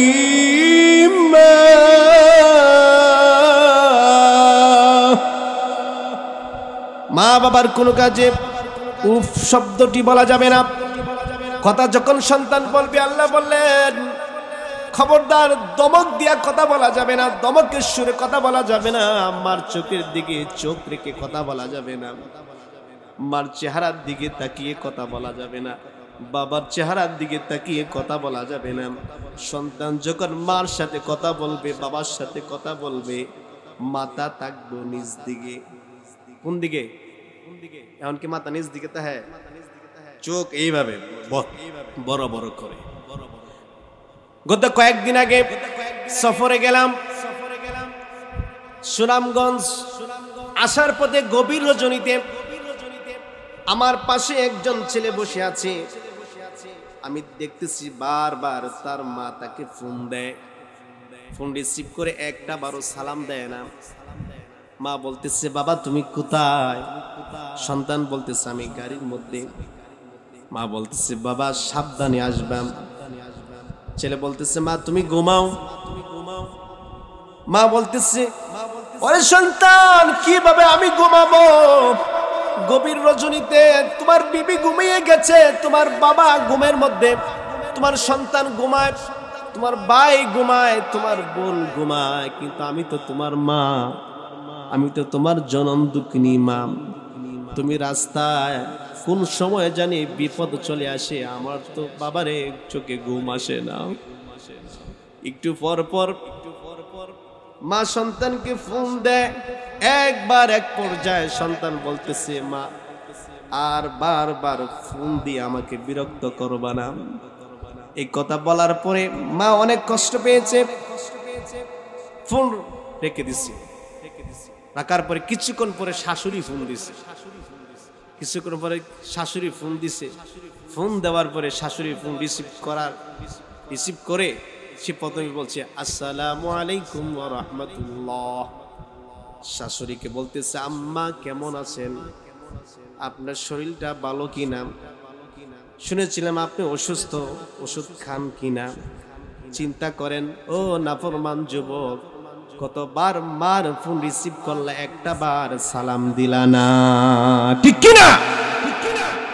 মা বাবার কোনো কাজে উফ শব্দটি বলা যাবে না। কথা যখন সন্তান বলবে, আল্লাহ বললেন খবরদার দমক দিয়া কথা বলা যাবে না, দমকের সুরে কথা বলা যাবে না, মার চোখের দিকে চোখ রেখে কথা বলা যাবে না, মার চেহারার দিকে তাকিয়ে কথা বলা যাবে না, বাবার চেহারার দিকে তাকিয়ে কথা বলা যাবে না। সন্তান যখন মার সাথে কথা বলবে, বাবার সাথে কথা বলবে, মাথা থাকবো নিজ দিকে। কোন দিকে? এমনকি মাথা নিজ দিকে তা হ্যাঁ, চোখ এইভাবে বড় বড় করে। গত কয়েকদিন আগে সফরে গেলাম সুনামগঞ্জ। আসার পথে গভীর রজনীতে আমার পাশে একজন ছেলে বসে আছে। আমি দেখতেছি বারবার তার মা তাকে ফোন দেয়, ফোন রিসিভ করে একটা বারো সালাম দেয় না। মা বলতেছে বাবা তুমি কোথায়? সন্তান বলতেছে আমি গাড়ির মধ্যে। মা বলতেছে বাবা সাবধানে আসবাম। ছেলে বলতেছে মা তুমি ঘুমাও। মা বলতেছে ওরে সন্তান কিভাবে আমি ঘুমাবো? গভীর রজনীতে তোমার বিবি ঘুমিয়ে গেছে, তোমার বাবা ঘুমের মধ্যে, তোমার সন্তান ঘুমায়, তোমার ভাই ঘুমায়, তোমার বোন ঘুমায়, কিন্তু আমি তো তোমার মা, আমি তো তোমার জনম দুঃখিনী মা। তুমি রাস্তায় কোন সময় জানি বিপদ চলে আসে, আমার তো বাবারে চোখে ঘুম আসে না। একটু পর পর মা সন্তানকে ফোন দেয়। একবার এক পর্যায়ে সন্তান বলতেছে মা আর বারবার ফোন দিয়ে আমাকে বিরক্ত করবা না। এই কথা বলার পরে মা অনেক কষ্ট পেয়েছে, ফোন রেখে দিছে। রাখার পরে কিছুক্ষণ পরে শাশুড়ি ফোন দিছে। কিছুক্ষণ পরে শাশুড়ি ফোন দিছে। ফোন দেওয়ার পরে শাশুড়ি ফোন রিসিভ করে সে প্রথমে বলছে আসসালামু আলাইকুম ওয়া রাহমাতুল্লাহ। শাশুড়িকে বলতেছে আম্মা কেমন আছেন, আপনার শরীরটা ভালো কিনা, শুনেছিলাম আপনি অসুস্থ, ওষুধ খান কিনা, চিন্তা করেন। ও নাফরমান যুবক, কতবার মার ফোন রিসিভ করলে একটা বার সালাম দিলা না, ঠিক কিনা?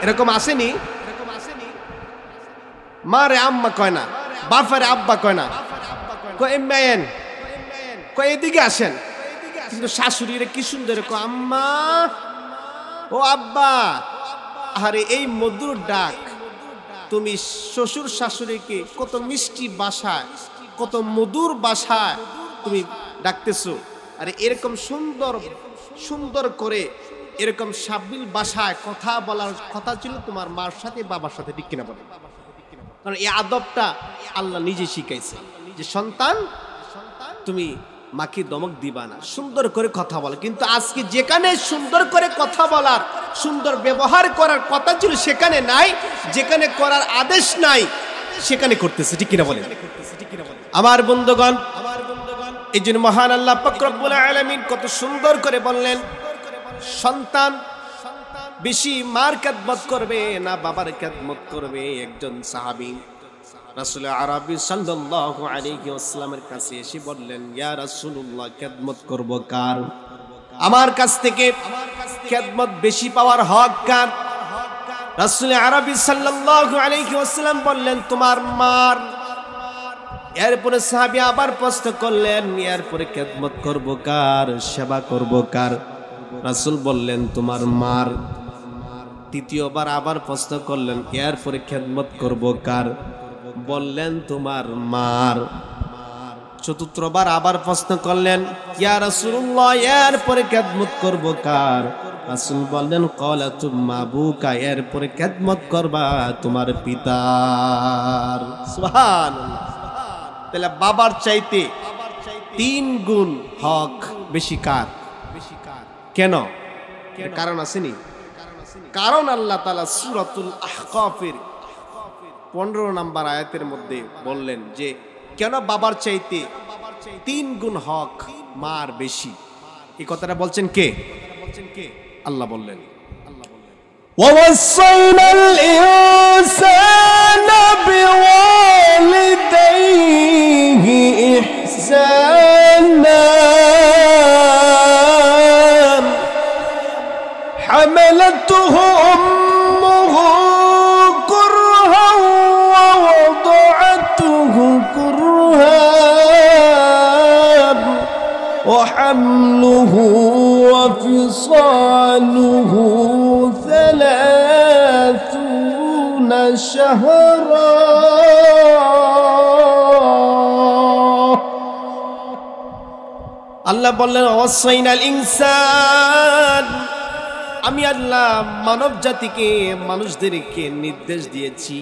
এরকম আসেনি? মারে আম্মা কয় না, বাফারে আব্বা কয় না, কয় মেয়েন, কয় এদিকে আসেন। কিন্তু শাশুড়িরে কি সুন্দর কয় আম্মা ও আব্বা। আরে এই মধুর ডাক, তুমি শ্বশুর শাশুড়িকে কত মিষ্টি ভাষায়, কত মধুর ভাষায় তুমি ডাকতেছো। আরে এরকম সুন্দর সুন্দর করে এরকম সাবিল ভাষায় কথা বলার কথা ছিল তোমার মার সাথে বাবার সাথে, ঠিক কিনা বলে? কারণ এই আদবটা আল্লাহ নিজে শিখাইছে যে সন্তান তুমি মাকে দমক দিবা না, সুন্দর করে কথা বলো। কিন্তু আজকে যেখানে সুন্দর করে কথা বলার, সুন্দর ব্যবহার করার কথা ছিল সেখানে নাই, যেখানে করার আদেশ নাই সেখানে করতেছে, ঠিক কিনা বলে? আমার বন্ধুগণ, এই জন্য মহান আল্লাহ পাক রব্বুল আলামিন কত সুন্দর করে বললেন সন্তান বেশি মার খেদমত করবে না বাবার খেদমত করবে। একজন সাহাবী রাসূল আরবি সাল্লাল্লাহু আলাইহি ওয়াসাল্লামের কাছে এসে বললেন ইয়া রাসূলুল্লাহ খেদমত করব কার? আমার কাছ থেকে খেদমত বেশি পাওয়ার হক কার? রাসূল আরবি সাল্লাল্লাহু আলাইহি ওয়াসাল্লাম বললেন তোমার মার। এরপরে সাহাবী আবার প্রশ্ন করলেন এরপরে খেদমত করব কার, সেবা করব কার? রাসূল বললেন তোমার মার। তৃতীয়বার আবার প্রশ্ন করলেন এরপরে খেদমত করব কার? বললেন তোমার মার। চতুর্থবার আবার প্রশ্ন করলেন ইয়া রাসূলুল্লাহ এরপরে খেদমত করব কার? রাসূল বললেন ক্বালাতু মাবুকা, এরপরে খেদমত করবা তোমার পিতার। সুবহানাল্লাহ। তাহলে বাবার চাইতে 3 গুণ হক বেশি কার? কেন? কারণ আসেনি? কারণ আল্লাহ তাআলা সূরাতুল আহকাফের 15 নম্বর আয়াতের মধ্যে বললেন যে কেন বাবার চাইতে 3 গুণ হক মার বেশি। এই কথাটা বলছেন কে? আল্লাহ বললেন ووصينا الإنسان بوالديه إحسانا حملته أمه كرها ووضعته كرها وحمله وفصاله 30 شهرا আল্লাহ বললেন ওয়াসাইনাল ইনসান, আমি আল্লাহ মানব জাতিকে মানুষদেরকে নির্দেশ দিয়েছি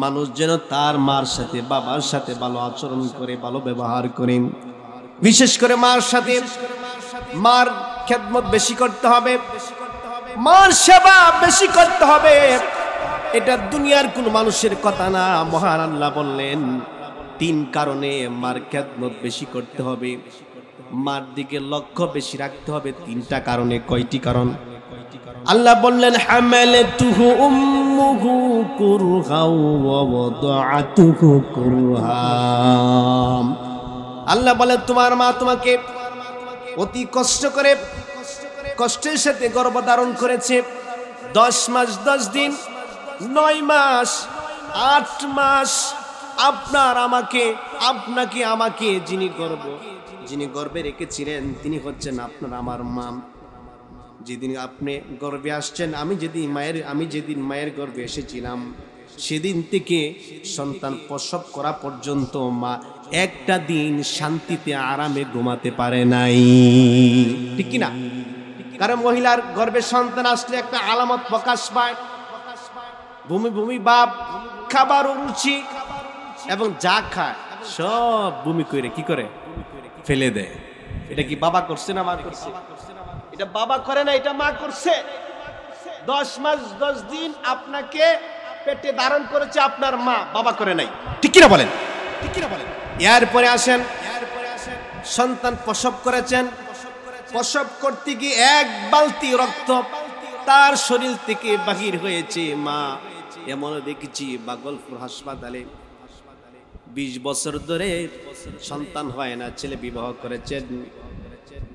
মানুষ যেন তার মার সাথে বাবার সাথে ভালো আচরণ করে, ভালো ব্যবহার করেন। বিশেষ করে মার সাথে মার খেদমত বেশি করতে হবে, মার সেবা বেশি করতে হবে। এটা দুনিয়ার কোন মানুষের কথা না, মহান আল্লাহ বললেন 3 কারণে মার খেদমত বেশি করতে হবে, মার দিকে লক্ষ্য বেশি রাখতে হবে। 3টা কারণে। কয়টি কারণ? আল্লাহ বললেন হামালাতুহু উম্মুহু কুরহা ওয়া ওয়াদাআতুহু কুরহা। আল্লাহ বলেন তোমার মা তোমাকে অতি কষ্ট করে, কষ্টের সাথে গর্ভধারণ করেছে। 10 মাস 10 দিন, 9 মাস, 8 মাস আপনাকে আমাকে যিনি গর্ভে রেখেছিলেন তিনি হচ্ছেন আপনার আমার মা। যেদিন আপনি গর্ভে আসছেন, আমি যেদিন মায়ের গর্ভে এসেছিলাম সেদিন থেকে সন্তান প্রসব করা পর্যন্ত মা একটা দিন শান্তিতে আরামে ঘুমাতে পারে নাই, ঠিক কিনা? কারণ মহিলার গর্ভে সন্তান আসলে একটা আলামত প্রকাশ পায়, বমি ভাব, খাবার রুচি, এবং যা খায় সব বমি করে কি করে ফেলে দেয়। এটা কি বাবা করছে না মা করছে? এটা বাবা করে না, এটা মা করছে। 10 মাস 10 দিন আপনাকে পেটে ধারণ করেছে আপনার মা, বাবা করে নাই, ঠিক কিনা বলেন? এরপরে আসেন, সন্তান প্রসব করেছেন। প্রসব করতে গিয়ে 1 বালতি রক্ত তার শরীর থেকে বাহির হয়েছে। মা এমনও দেখেছি বাগলপুর হাসপাতালে 20 বছর ধরে সন্তান হয় না, ছেলে বিবাহ করেছেন।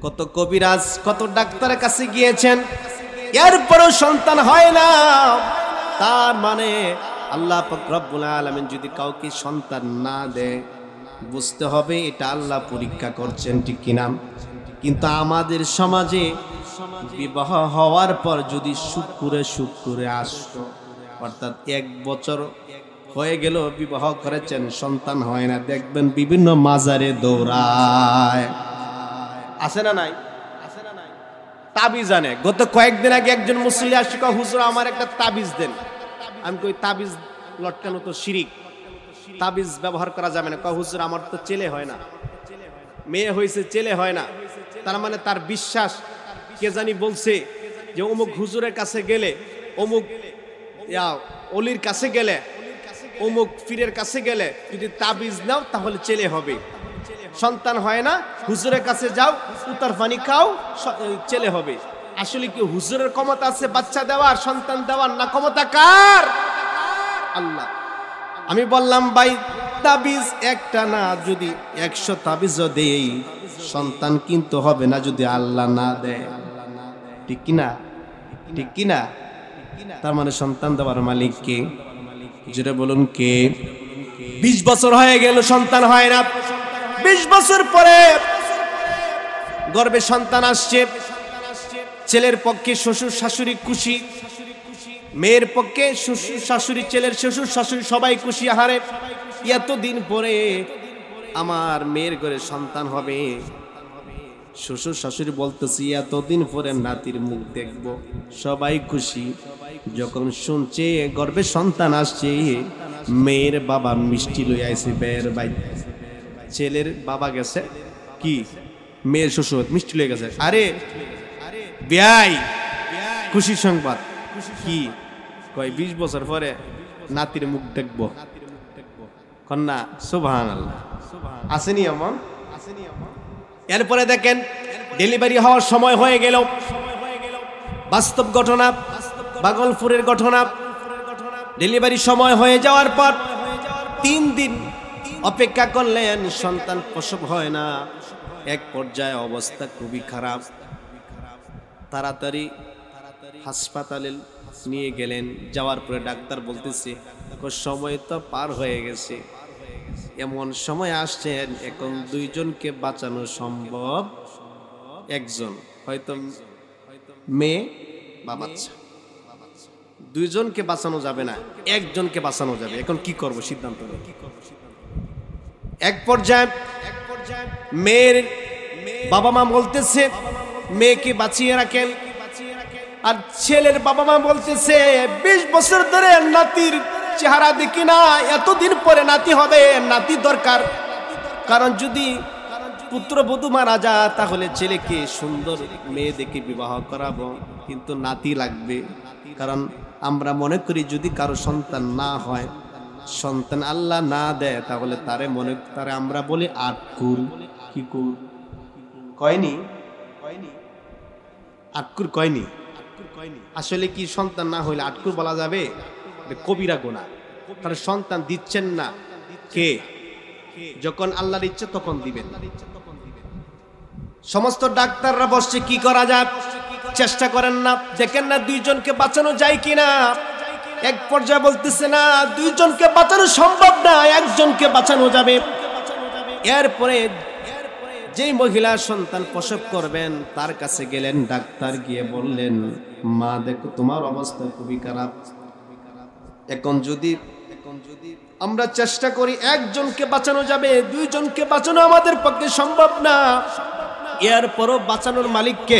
কত কবিরাজ, কত ডাক্তারের কাছে গিয়েছেন, এরপরও সন্তান হয় না। তার মানে আল্লাহ পাক রব্বুল আলামিন যদি কাউকে সন্তান না দেয়, বুঝতে হবে এটা আল্লাহ পরীক্ষা করছেন, ঠিক কিনা? কিন্তু আমাদের সমাজে বিবাহ হওয়ার পর যদি শুক্রে আসতো, অর্থাৎ 1 বছর হয়ে গেল বিবাহ করেছেন, সন্তান হয় না, দেখবেন বিভিন্ন মাজারে দৌড়ায়, আছে না নাই? তাবিজ আনে। গত কয়েকদিন আগে একজন মুসল্লি আসে, কয় হুজুর আমার একটা তাবিজ দেন। আমি কই তাবিজ লটকানো তো শিরিক, তাবিজ ব্যবহার করা যাবে না। কয় হুজুর আমার তো ছেলে হয় না, মেয়ে হয়েছে ছেলে হয় না। তার মানে তার বিশ্বাস, কে জানি বলছে যে অমুক হুজুরের কাছে গেলে, অমুক অলির কাছে গেলে, অমুক পীরের কাছে গেলে যদি তাবিজ নাও তাহলে ছেলে হবে। সন্তান হয় না, হুজুরের কাছে যাও, উতার পানি খাও, ছেলে হবে। আসলে কি হুজুরের ক্ষমতা আছে বাচ্চা দেওয়ার, সন্তান দেওয়ার? না ক্ষমতা কার? আল্লাহ। আমি বললাম ভাই তাবিজ একটা না, যদি 100 তাবিজও দেই সন্তান কিন্তু হবে না যদি আল্লাহ না দেয়, ঠিক কিনা? ঠিক কিনা? তার মানে সন্তান দেওয়ার মালিক কে? যেটা বলুন কে? 20 বছর হয়ে গেল সন্তান হয় না। 20 বছর পরে গর্ভে সন্তান আসছে। ছেলের পক্ষে শ্বশুর শাশুড়ি খুশি, মেয়ের পক্ষে শ্বশুর শাশুড়ি, ছেলের শ্বশুর শাশুড়ি সবাই খুশি। আহারে এতদিন পরে আমার মেয়ের ঘরে সন্তান হবে। শ্বশুর শাশুড়ি বলতেছি এতদিন পরে নাতির মুখ দেখব, সবাই খুশি। যখন শুনছে গর্ভে সন্তান আসছে, মেয়ের বাবা মিষ্টি লই আইছে বের ভাই। ছেলের বাবা গেছে কি, মেয়ের শ্বশুর মিষ্টি লয়ে গেছে। আরে বিয়াই, খুশি সংবাদ কি? কয় 20 বছর পরে নাতির মুখ দেখবো। কন্যা সুবহানাল্লাহ, আসেনি এমন? এরপরে দেখেন ডেলিভারি হওয়ার সময় হয়ে গেল। বাস্তব ঘটনা, ভাগলপুরের ঘটনা। ডেলিভারি সময় হয়ে যাওয়ার পর 3 দিন অপেক্ষা করলেন, সন্তান প্রসব হয় না। এক পর্যায়ে অবস্থা খুবই খারাপ। তাড়াতাড়ি হাসপাতালে নিয়ে গেলেন। যাওয়ার পরে ডাক্তার বলতেছে সময় তো পার হয়ে গেছে, এমন সময় আসছেন এখন 2 জনকে বাঁচানো সম্ভব। একজন হয়তো মেয়ে বা বাচ্চা, 2 জনকে বাঁচানো যাবে না, 1 জনকে বাঁচানো যাবে। এখন কি করব সিদ্ধান্ত নেই। এক পর্যায়ে মেয়ের বাবা মা বলতেছে মেয়েকে বাঁচিয়ে রাখেন, আর ছেলের বাবা মা বলতেছে 20 বছর ধরে নাতির চেহারা দেখি না, এতদিন পরে নাতি হবে, নাতি দরকার। কারণ যদি পুত্রবধূ মারা যায় তাহলে ছেলেকে সুন্দর মেয়ে দেখে বিবাহ করাবো, কিন্তু নাতি লাগবে। কারণ আমরা মনে করি যদি কারো সন্তান না হয়, সন্তান আল্লাহ না দেয়, তাহলে তারে আমরা বলি আটকুর। কি কুর কয়নি? আটকুর কয়নি? আসলে কি সন্তান না হইলে আটকুর বলা যাবে? কবিরা গুনাহ। কারণ সন্তান দিচ্ছেন না কে? যখন আল্লাহর ইচ্ছে তখন দিবেন। সমস্ত ডাক্তাররা বসছে কি করা যায়, চেষ্টা করেন না, দেখেন না 2 জনকে বাঁচানো যায় কিনা। এক পর্যায়ে বলতেছে না 2 জনকে বাঁচানো সম্ভব না, 1 জনকে বাঁচানো যাবে। এরপরে যেই মহিলা সন্তান প্রসব করবেন তার কাছে গেলেন ডাক্তার, গিয়ে বললেন মা দেখো তোমার অবস্থা খুবই খারাপ, এখন যদি আমরা চেষ্টা করি 1 জনকে বাঁচানো যাবে, 2 জনকে বাঁচানো আমাদের পক্ষে সম্ভব না। এরপরও বাঁচানোর মালিককে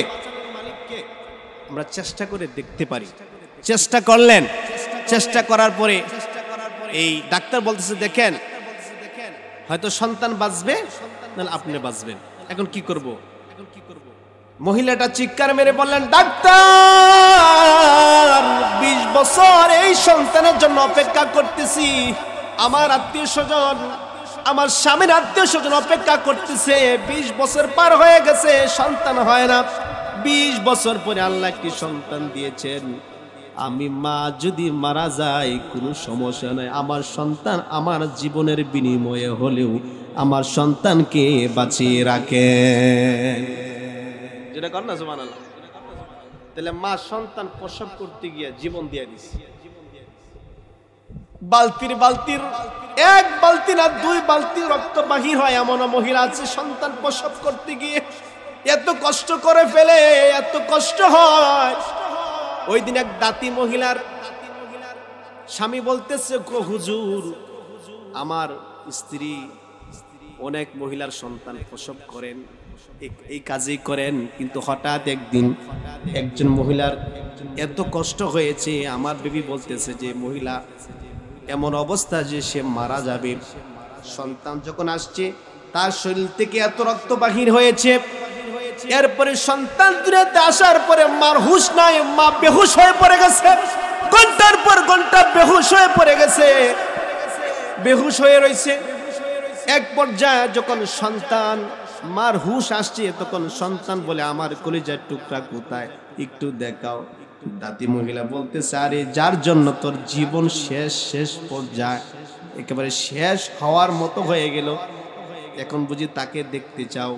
আমরা চেষ্টা করে দেখতে পারি। চেষ্টা করলেন, চেষ্টা করার পরে এই ডাক্তার বলতেছে দেখেন হয়তো সন্তান বাঁচবে নাহলে আপনি বাঁচবেন, এখন কি করব? মহিলাটা চিৎকার মেরে বললেন ডাক্তার 20 বছর এই সন্তানের জন্য অপেক্ষা করতেছি, আমার আত্মীয় স্বজন, আমার স্বামীর আত্মীয় স্বজন অপেক্ষা করতেছে, 20 বছর পার হয়ে গেছে, সন্তান হয় না। 20 বছর পরে আল্লাহ একটি সন্তান দিয়েছেন। আমি মা যদি মারা যায় কোনো সমস্যা নাই, আমার সন্তান আমার জীবনের বিনিময়ে হলেও আমার সন্তানকে বাঁচিয়ে রাখেন। যেটা কর না সুবহানাল্লাহ। তাহলে মা সন্তান প্রসব করতে গিয়ে জীবন দিয়ে দিছে। বালতির 1 বালতি না 2 বালতি রক্ত বাহির হয় এমন মহিলা আছে সন্তান প্রসব করতে গিয়ে এত কষ্ট করে ফেলে, এত কষ্ট হয়। ওই দিন এক দাতি মহিলার স্বামী বলতেছে হুজুর আমার স্ত্রী অনেক মহিলার সন্তান প্রসব করেন, এই কাজই করেন, কিন্তু হঠাৎ একদিন একজন মহিলার এত কষ্ট হয়েছে, আমার বেবি বলতেছে যে মহিলা এমন অবস্থা যে সে মারা যাবে। সন্তান যখন আসছে তার শরীর থেকে এত রক্ত বাহির হয়েছে, এরপরে সন্তান দুনিয়াতে আসার পরে মার হুঁশ নাই, মা বেহুশ হয়ে পড়ে গেছে, ঘন্টার পর ঘন্টা বেহুশ হয়ে পড়ে গেছে, বেহুশ হয়ে রয়েছে। এক পর্যায়ে যখন সন্তান মার হুঁশ আসছে তখন সন্তান বলে আমার কলিজার টুকরা কোথায়, একটু দেখাও। দাতি মহিলা বলতেছে আরে যার জন্য তোর জীবন শেষ পর্যায়ে একেবারে শেষ হওয়ার মতো হয়ে গেল, এখন বুঝি তাকে দেখতে চাও?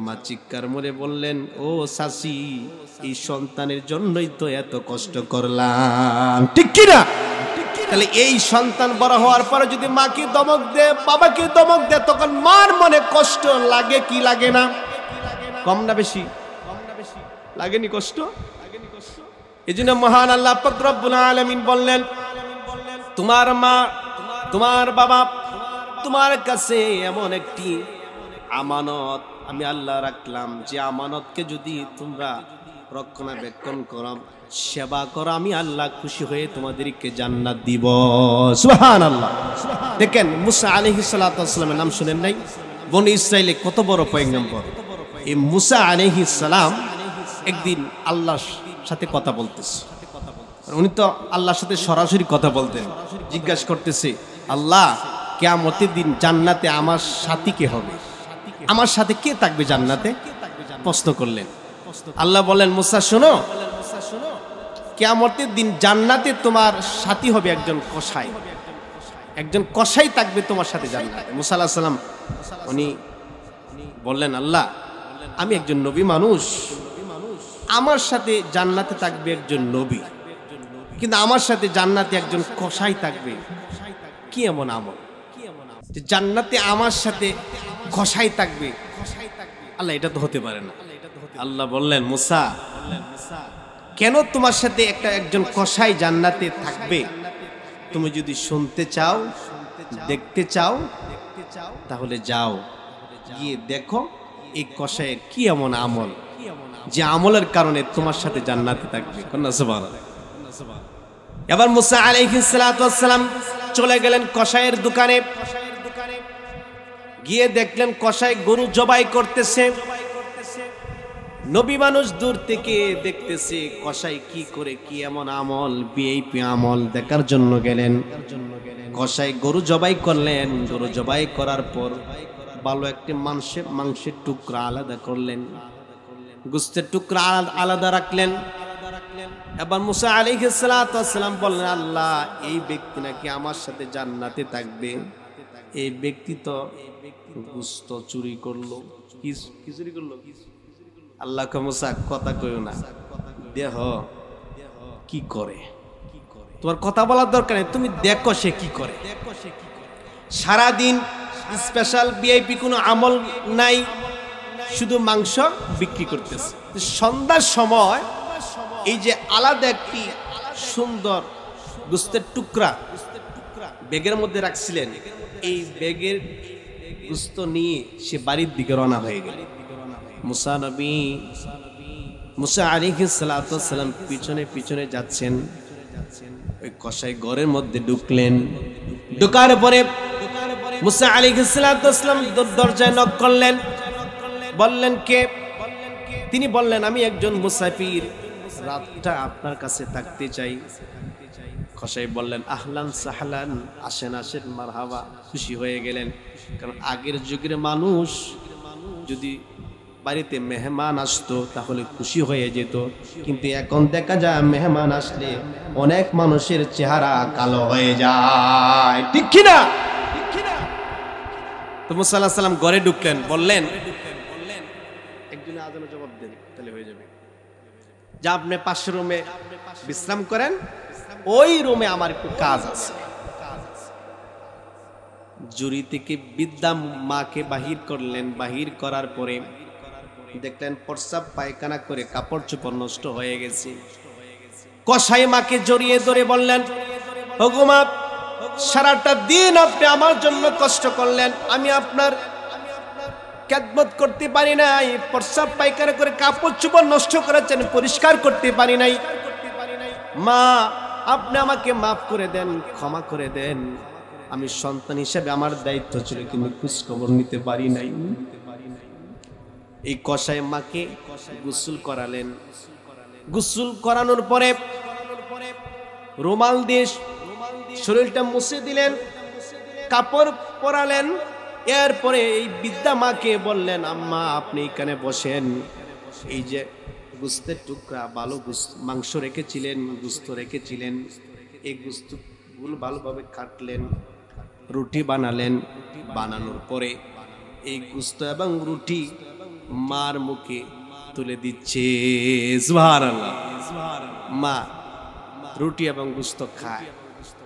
মা চিৎকার মরে বললেন ও শাশি, এই সন্তানের জন্যই তো এত কষ্ট করলাম, ঠিক কিনা? তাহলে এই সন্তান বড় হওয়ার পরে যদি মাকে দমক দে, বাবাকে দমক দে, তখন মার মনে কষ্ট লাগে কি লাগে না? কম না বেশি? লাগেনি কষ্ট? এজন্য মহান আল্লাহ পাক রব্বুল আলামিন বললেন তোমার মা তোমার বাবা তোমার কাছে এমন একটি আমানত আমি আল্লাহ রাখলাম, যে আমানতকে যদি তোমরা রক্ষণাবেক্ষণ করো, সেবা করো, আমি আল্লাহ খুশি হয়ে তোমাদেরকে জান্নাত দিব। সুবহানাল্লাহ। দেখেন মুসা আলাইহিস সালাতু ওয়াস সালামের নাম শুনেন নাই? বনি ইসরাইলে কত বড় পয়গম্বর। এই মুসা আলাইহিস সালাম একদিন আল্লাহর সাথে কথা বলতেছে, উনি তো আল্লাহর সাথে সরাসরি কথা বলতেন। জিজ্ঞাসা করতেছে আল্লাহ কিয়ামতের দিন জান্নাতে আমার সাথী কে হবে, আমার সাথে কে থাকবে জান্নাতে? প্রশ্ন করলেন। আল্লাহ বলেন, মুসা শোনো, কিয়ামতের দিন জান্নাতে তোমার সাথী হবে একজন কসাই, একজন কসাই থাকবে তোমার সাথে জান্নাতে। মুসা আলাইহিস সালাম উনি বললেন, আল্লাহ আমি একজন নবী মানুষ, আমার সাথে জান্নাতে থাকবে একজন নবী, কিন্তু আমার সাথে জান্নাতে একজন কসাই থাকবে, কি এমন আমল যে জান্নাতে আমার সাথে কসাই থাকবে? আল্লাহ এটা তো হতে পারে না। আল্লাহ বললেন, মুসা কেন তোমার সাথে একজন কসাই জান্নাতে থাকবে? তুমি যদি শুনতে চাও, দেখতে চাও, তাহলে যাও, গিয়ে দেখো এই কসাইয়ের কি এমন আমল যে আমলের কারণে তোমার সাথে জান্নাতে থাকবে। এবার মুসা আলাইহিস সালাতু ওয়াস সালাম চলে গেলেন কসাইয়ের দোকানে, গিয়ে দেখলেন কসাই গরু জবাই করতেছে। নবী মানুষ দূর থেকে দেখতেছে কসাই কি করে, কি এমন আমল, ভিআইপি আমল দেখার জন্য গেলেন। কসাই গরু জবাই করলেন, গরু জবাই করার পর ভালো একটি মাংসের টুকরা আলাদা করলেন, গোশতের টুকরা আলাদা রাখলেন। এবার মুসা আলাইহিস সালাতু ওয়াস সালাম বললেন, আল্লাহ এই ব্যক্তি নাকি আমার সাথে জান্নাতে থাকবে, এই ব্যক্তি তো গোশত চুরি করলো। কি চুরি করলো? আল্লাহ কে মুসা কথা কইও না, দেহ কি করে, তোমার কথা বলার দরকার নেই, তুমি দেখো সে কি করে। সারাদিন স্পেশাল ভিআইপি কোনো আমল নাই, শুধু মাংস বিক্রি করতেছে। সন্ধ্যার সময় এই যে আলাদা একটি সুন্দর গোশতের টুকরা ব্যাগের মধ্যে রাখছিলেন, এই ব্যাগের গোশত নিয়ে সে বাড়ির দিকে রওনা হয়ে গেল। মুসা আলাইহিস সালাতু ওয়াস সালাম পিছনে পিছনে যাচ্ছেন। ওই কসাই ঘরের মধ্যে ঢুকলেন, ঢোকার পরে মুসা আলাইহিস সালাতু ওয়াস সালাম দরজায় নক করলেন। বললেন কে? তিনি বললেন, আমি একজন মুসাফির, রাতটা আপনার কাছে থাকতে চাই। কসাই বললেন, আহলান সাহলান, আসেন আসেন, মারহাবা, খুশি হয়ে গেলেন। কারণ আগের যুগের মানুষ যদি বাড়িতে মেহমান আসতো তাহলে খুশি হয়ে যেত, কিন্তু এখন দেখা যায় মেহমান আসলে অনেক মানুষের চেহারা কালো হয়ে যায়, ঠিক কিনা? তো মুসা আলাইহিস সালাম ঘরে ঢুকলেন, বললেন, একজনে আজানের জবাব দেন, তাহলে হয়ে যাবে, যা আপনি পাশের রুমে বিশ্রাম করেন, ওই রুমে আমার একটু কাজ আছে। জুরি থেকে বিদ্যা মাকে বাহির করলেন, বাহির করার পরে দেখলেন প্রস্রাব পায়খানা করে কাপড় চোপড় নষ্ট হয়ে গেছে। কসাই মাকে জড়িয়ে ধরে বললেন, ওগো মা, সারাটা দিন আপনি আমার জন্য কষ্ট করলেন, আমি আপনার খেদমত করতে পারি নাই, প্রস্রাব পায়খানা করে কাপড় চোপড় নষ্ট করেছেন, পরিষ্কার করতে পারি নাই। মা, আপনি আমাকে মাফ করে দেন, ক্ষমা করে দেন, আমি সন্তান হিসেবে আমার দায়িত্ব ছিল, কিন্তু খোঁজ খবর নিতে পারি নাই। এই কসাই মাকে গোসল করালেন। গোসল করানোর পরে রুমাল দিয়ে শরীরটা মুছে দিলেন, কাপড় পরালেন। এরপরে এই বিদ্যা মাকে বললেন, আম্মা আপনি এখানে বসেন, এই যে গোশতের টুকরা, ভালো মাংস রেখেছিলেন, গোশত রেখেছিলেন, এই গোশতগুলো ভালোভাবে কাটলেন, রুটি বানালেন। বানানোর পরে এই গোশত এবং রুটি মার মুখে তুলে দিচ্ছে। সুবহানাল্লাহ। মা রুটি এবং গোশত খায়,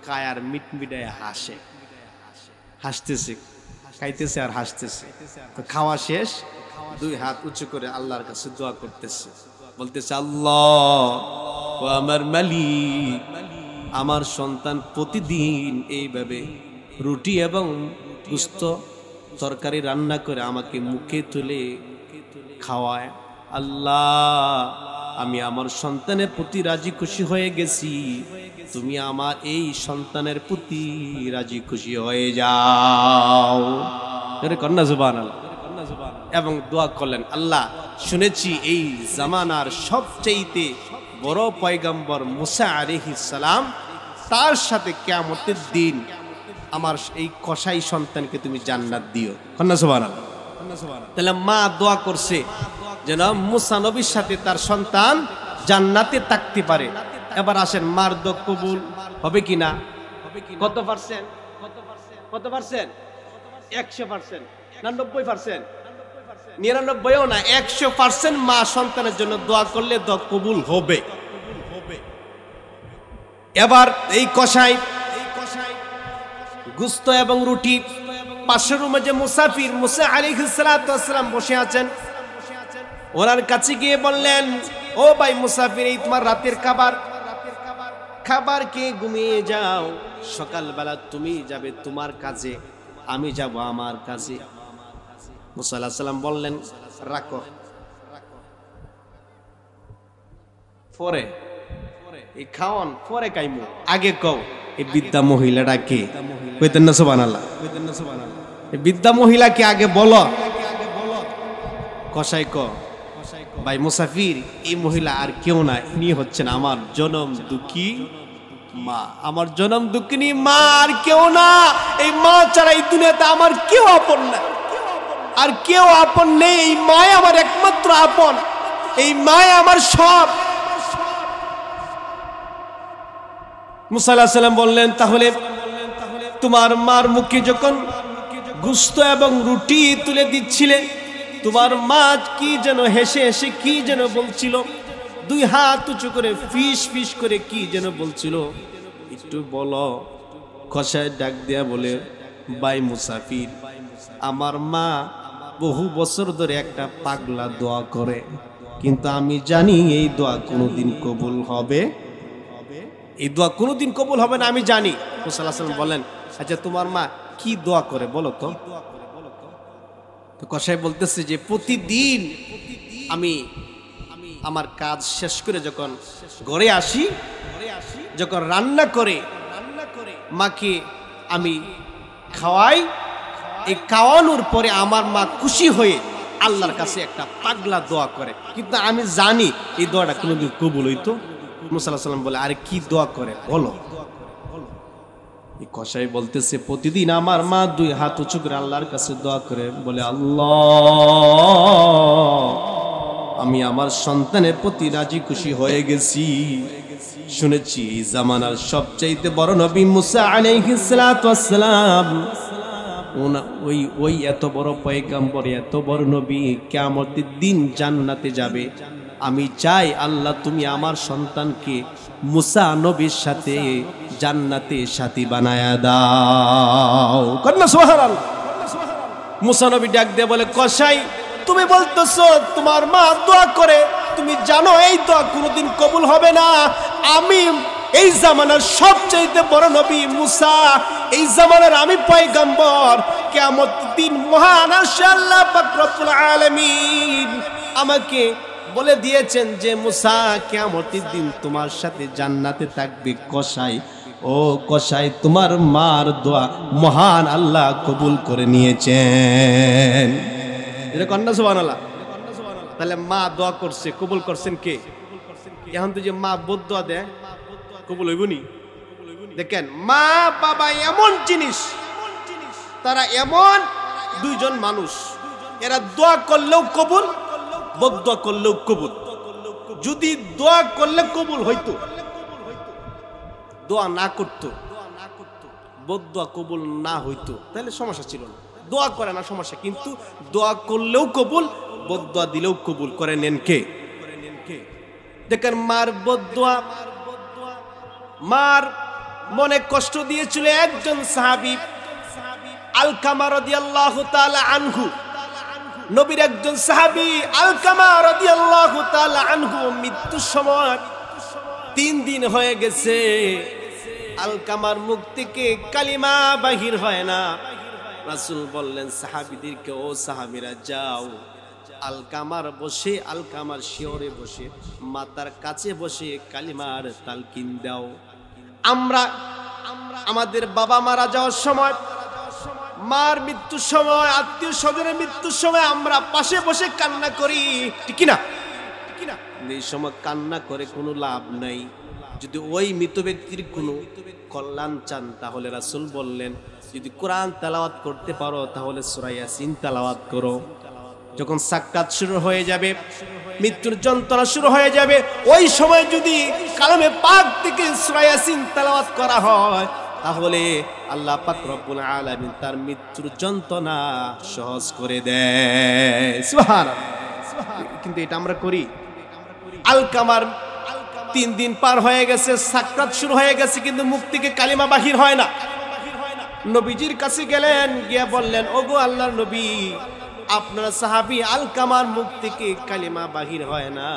খায় আর মিটমিটায় হাসে, হাসতেছে, খাইতেছে আর হাসতেছে। তো খাওয়া শেষ, দুই হাত উঁচু করে আল্লাহর কাছে দোয়া করতেছে, বলতেছে, আল্লাহ ও আমার মালিক, আমার সন্তান প্রতিদিন এইভাবে রুটি এবং গোশত তরকারি রান্না করে আমাকে মুখে তুলে খাওয়ায়। আল্লাহ, আমি আমার সন্তানের প্রতি রাজি খুশি হয়ে গেছি, তুমি আমার এই সন্তানের প্রতি রাজি খুশি হয়ে যাও। কন্যা সুবহানাল্লাহ। এবং দোয়া করলেন, আল্লাহ শুনেছি এই জামানার সবচেয়ে বড় পয়গম্বর মুসা আলাইহিস সালাম, তার সাথে কিয়ামতের দিন আমার এই কসাই সন্তানকে তুমি জান্নাত দিও। কন্যা সুবহানাল্লাহ। তাহলে মা দোয়া করছে, যেন মুসা নবীর সাথে তার সন্তান জান্নাতে থাকতে পারে। এবার আসেন, মার দোয়া কবুল হবে কিনা? কত পার্সেন্ট? কত পার্সেন্ট? 100% না 90%? 99ও না, 100% মা সন্তানের জন্য দোয়া করলে দোয়া কবুল হবে। এবার এই কষাই গুস্ত এবং রুটি, পাশের রুমে যে মুসাফির মুসা আলাইহিস সালাতু ওয়াস সালাম বসে আছেন, ওনার কাছে গিয়ে বললেন, ও ভাই মুসাফির, এই তোমার রাতের খাবার, খাবার খেয়ে ঘুমিয়ে যাও, সকালবেলা তুমি যাবে তোমার কাজে, আমি যাব আমার কাজে। মুসা আলাইহিস সালাম বললেন, রাখো, পরে এই খাওয়ান পরে খাইমু, আগে কও এই বৃদ্ধা মহিলাটা কে? কইতেন না সুবহানাল্লাহ? এই বৃদ্ধা মহিলাকে আগে বলো। কসাই ক, ভাই মুসাফির, এই মহিলা আর কেউ না, ইনি হচ্ছেন আমার জনম দুঃখী মা, আমার জনম দুঃখিনী মা, আর কেউ না। এই মা ছাড়া এই দুনিয়াতে আমার কেউ আপন না, আর কেউ আপন নেই। এই মা আমার একমাত্র আপন, এই মা আমার সব। মুসা আলাইহিস সালাম বললেন, তাহলে তোমার মার মুখে যখন গোশত এবং রুটি তুলে দিচ্ছিলে, তোমার মা কি যেন হেসে হেসে কি যেন বলছিল, দুই হাত উঁচু করে ফিস ফিস করে কি যেন বলছিল, একটু বলো। কসাই ডাক দেয়া বলে, ভাই মুসাফির, আমার মা বহু বছর ধরে একটা পাগলা দোয়া করে, কিন্তু আমি জানি এই দোয়া কোনোদিন কবুল হবে, এই দোয়া কোনোদিন কবুল হবে না, আমি জানি। মুসা আলাইহিস সালাম বলেন, আচ্ছা তোমার মা কি দোয়া করে বলো তো? তো কসাই বলতেছে যে প্রতিদিন আমি আমার কাজ শেষ করে যখন ঘরে আসি, যখন রান্না করে মাকে আমি খাওয়াই, এই খাওয়ানোর পরে আমার মা খুশি হয়ে আল্লাহর কাছে একটা পাগলা দোয়া করে, কিন্তু আমি জানি এই দোয়াটা কোনোদিন কবুল হইতো। মুসা আলাইহিস সালাম বলে, আরে কি দোয়া করে বলো? এই কসাই বলতেছে, প্রতিদিন আমার মা দুই হাত উঁচু করে আল্লাহর কাছে দোয়া করে, বলে, আল্লাহ, আমি আমার সন্তানের প্রতি রাজি খুশি হয়ে গেছি। শুনেছি জামানার সবচাইতে বড় নবী মুসা আলাইহিস সালাতু ওয়াস সালাম, ওই এত বড় পয়গম্বর, এত বড় নবী কিয়ামতের দিন জান্নাতে যাবে। আমি চাই আল্লাহ তুমি আমার সন্তানকে মুসা নবীর সাথে জান্নাতে সাথী বানায়া দাও। কন্যা সুবহানাল্লাহ। মুসা নবী ডাক দিয়ে বলে, কসাই, তুমি বলতেছো তোমার মা দোয়া করে, তুমি জানো এই দোয়া কোনোদিন কবুল হবে না। আমি এই জামানার সবচেয়ে বড় নবী মুসা, এই জামানার আমি পয়গম্বর, কিয়ামতের দিন মহান আল্লাহ পাক রব্বুল আলামিন আমাকে বলে দিয়েছেন যে মুসা কিয়ামতের দিন তোমার সাথে জান্নাতে থাকবে। কসাই, ও কসাই, তোমার মার দোয়া মহান আল্লাহ কবুল করে নিয়েছেন। এটা কন্যা সুবহানাল্লাহ। তাহলে মা দোয়া করছে, কবুল করছেন কে? এখন তো যে মা বদদোয়া দেয়, কবুল হইবনি? দেখেন, মা বাবা এমন জিনিস, তারা এমন দুইজন মানুষ, এরা দোয়া করলেও কবুল, বদদোয়া করলেও কবুল। যদি দোয়া করলে কবুল হইতো, দোয়া না করতো, বদদোয়া কবুল না হইতো, তাহলে সমস্যা ছিল না। দোয়া করে না সমস্যা, কিন্তু দোয়া করলেও কবুল, বদদোয়া দিলেও কবুল করে নেন কে? দেখেন, মার বদদোয়া, মার মনে কষ্ট দিয়েছিল একজন সাহাবী আলকামা রাদিয়াল্লাহু তাআলা আনহু। নবীর একজন সাহাবী আলকামা রাদিয়াল্লাহু তাআলা আনহু মৃত্যুর সময় 3 দিন হয়ে গেছে, আলকামার মুখ থেকে কালিমা বাহির হয় না। রাসূল বললেন সাহাবীদেরকে, ও সাহাবীরা যাও, আলকামার শিয়রে বসে মাতার কাছে বসে কালিমার তালকিন দাও। আমরা আমাদের বাবা মারা যাওয়ার সময়, মার মৃত্যুর সময়, আত্মীয় স্বজনের মৃত্যুর সময় আমরা পাশে বসে কান্না করি, ঠিক না? এই সময় কান্না করে কোনো লাভ নাই। যদি ওই মৃত ব্যক্তির কোনো কল্যাণ চান, তাহলে রাসূল বললেন, যদি কোরআন তেলাওয়াত করতে পারো তাহলে সূরা ইয়াসিন তেলাওয়াত করো। যখন সাক্কাত শুরু হয়ে যাবে, মৃত্যুর যন্ত্রণা শুরু হয়ে যাবে, ওই সময় যদি কালামে পাক থেকে সূরা ইয়াসিন তেলাওয়াত করা হয়, তাহলে আল্লাহ পাক রব্বুল আলামিন তার মৃত্যুর যন্ত্রণা সহজ করে দেয়। সুবহানাল্লাহ। কিন্তু এটা আমরা করি। আলকামার 3 দিন পার হয়ে গেছে, সাক্কাত শুরু হয়ে গেছে, কিন্তু মুখ থেকে কালিমা বাহির হয় না। নবীজির কাছে গেলেন, গিয়ে বললেন, ওগো আল্লাহর নবী, আপনার সাহাবী আলকামার মুখ থেকে কালিমা বাহির হয় না।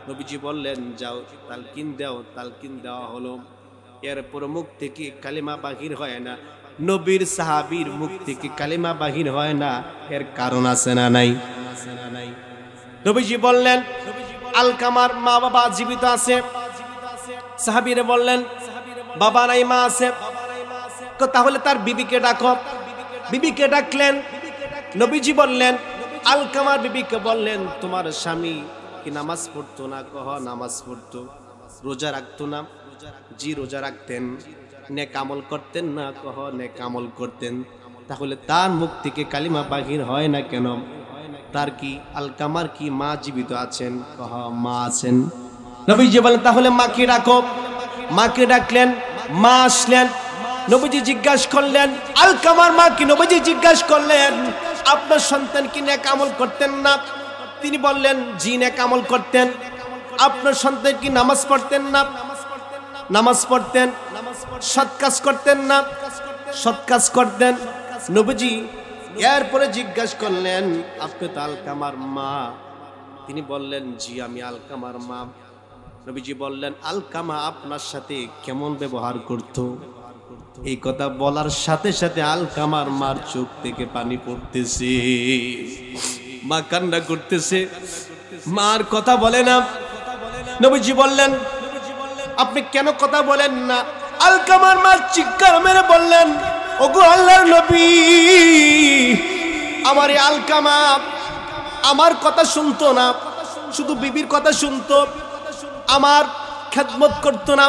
নবীজি বললেন, যাও তালকিন দাও। তালকিন দেওয়া হলো, এরপর মুখ থেকে কালিমা বাহির হয় না। নবীর সাহাবীর মুখ থেকে কালিমা বাহির হয় না, এর কারণ আছে না নাই? নবীজি বললেন, আলকামার মা বাবা জীবিত আছে। সাহাবীরা বললেন, বাবা নাই, মা আছে। তাহলে তার বিবিকে ডাকো। বিবিকে ডাকলেন। নবীজি বললেন, আলকামার বিবিকে বললেন, তোমার স্বামী কি নামাজ পড়তো না? কহ নামাজ পড়তো। রোজা রাখতো না? জি রোজা রাখতেন। নেক আমল করতেন না? কহ নেক আমল করতেন। তাহলে তার মুখ থেকে কালিমা বাহির হয় না কেন? তার কি আলকামার কি মা জীবিত আছেন? কহ মা আছেন। নবীজি বলেন, তাহলে মাকে ডাকো। মাকে ডাকলেন, মা আসলেন। নবীজি জিজ্ঞাসা করলেন, আলকামার মা কি? নবীজি জিজ্ঞাসা করলেন, আপনার সন্তান কি নেক আমল করতেন না? তিনি বললেন, জি নেক আমল করতেন। আপনার সন্তান কি নামাজ পড়তেন না? নামাজ পড়তেন। সৎ কাজ করতেন না? সৎ কাজ করতেন। নবীজি এরপরে জিজ্ঞাসা করলেন, আপনি তো আলকামার মা? তিনি বললেন, জি আমি আলকামার মা। নবীজি বললেন, আলকামা আপনার সাথে কেমন ব্যবহার করত? এই কথা বলার সাথে সাথে আলকামার মার চোখ থেকে পানি পড়তেছে, মা কান্না করতেছে, মার কথা বলে না। নবীজি বললেন, আপনি কেন কথা বলেন না? আলকামার মা চিৎকার মেরে বললেন, ওগো আল্লাহর নবী, আমার এই আলকামা আমার কথা শুনতো না, শুধু বিবির কথা শুনতো, আমার খেদমত করতো না।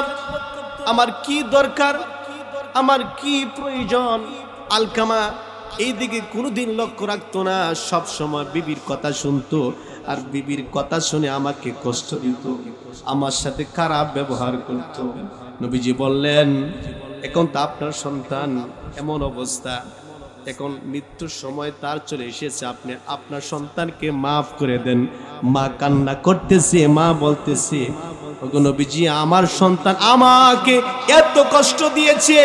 আমার কি দরকার, আমার কি প্রয়োজন, আলকামা এই দিকে কোনোদিন লক্ষ্য রাখতো না। সব সময় বিবির কথা শুনতো, আর বিবির কথা শুনে আমাকে কষ্ট দিত, আমার সাথে খারাপ ব্যবহার করত। নবীজি বললেন, এখন তো আপনার সন্তান এমন অবস্থা, এখন মৃত্যুর সময় তার চলে এসেছে, আপনি আপনার সন্তানকে মাফ করে দেন। মা কান্না করতেছে, মা বলতেছে, ওগো নবীজি, আমার সন্তান আমাকে এত কষ্ট দিয়েছে,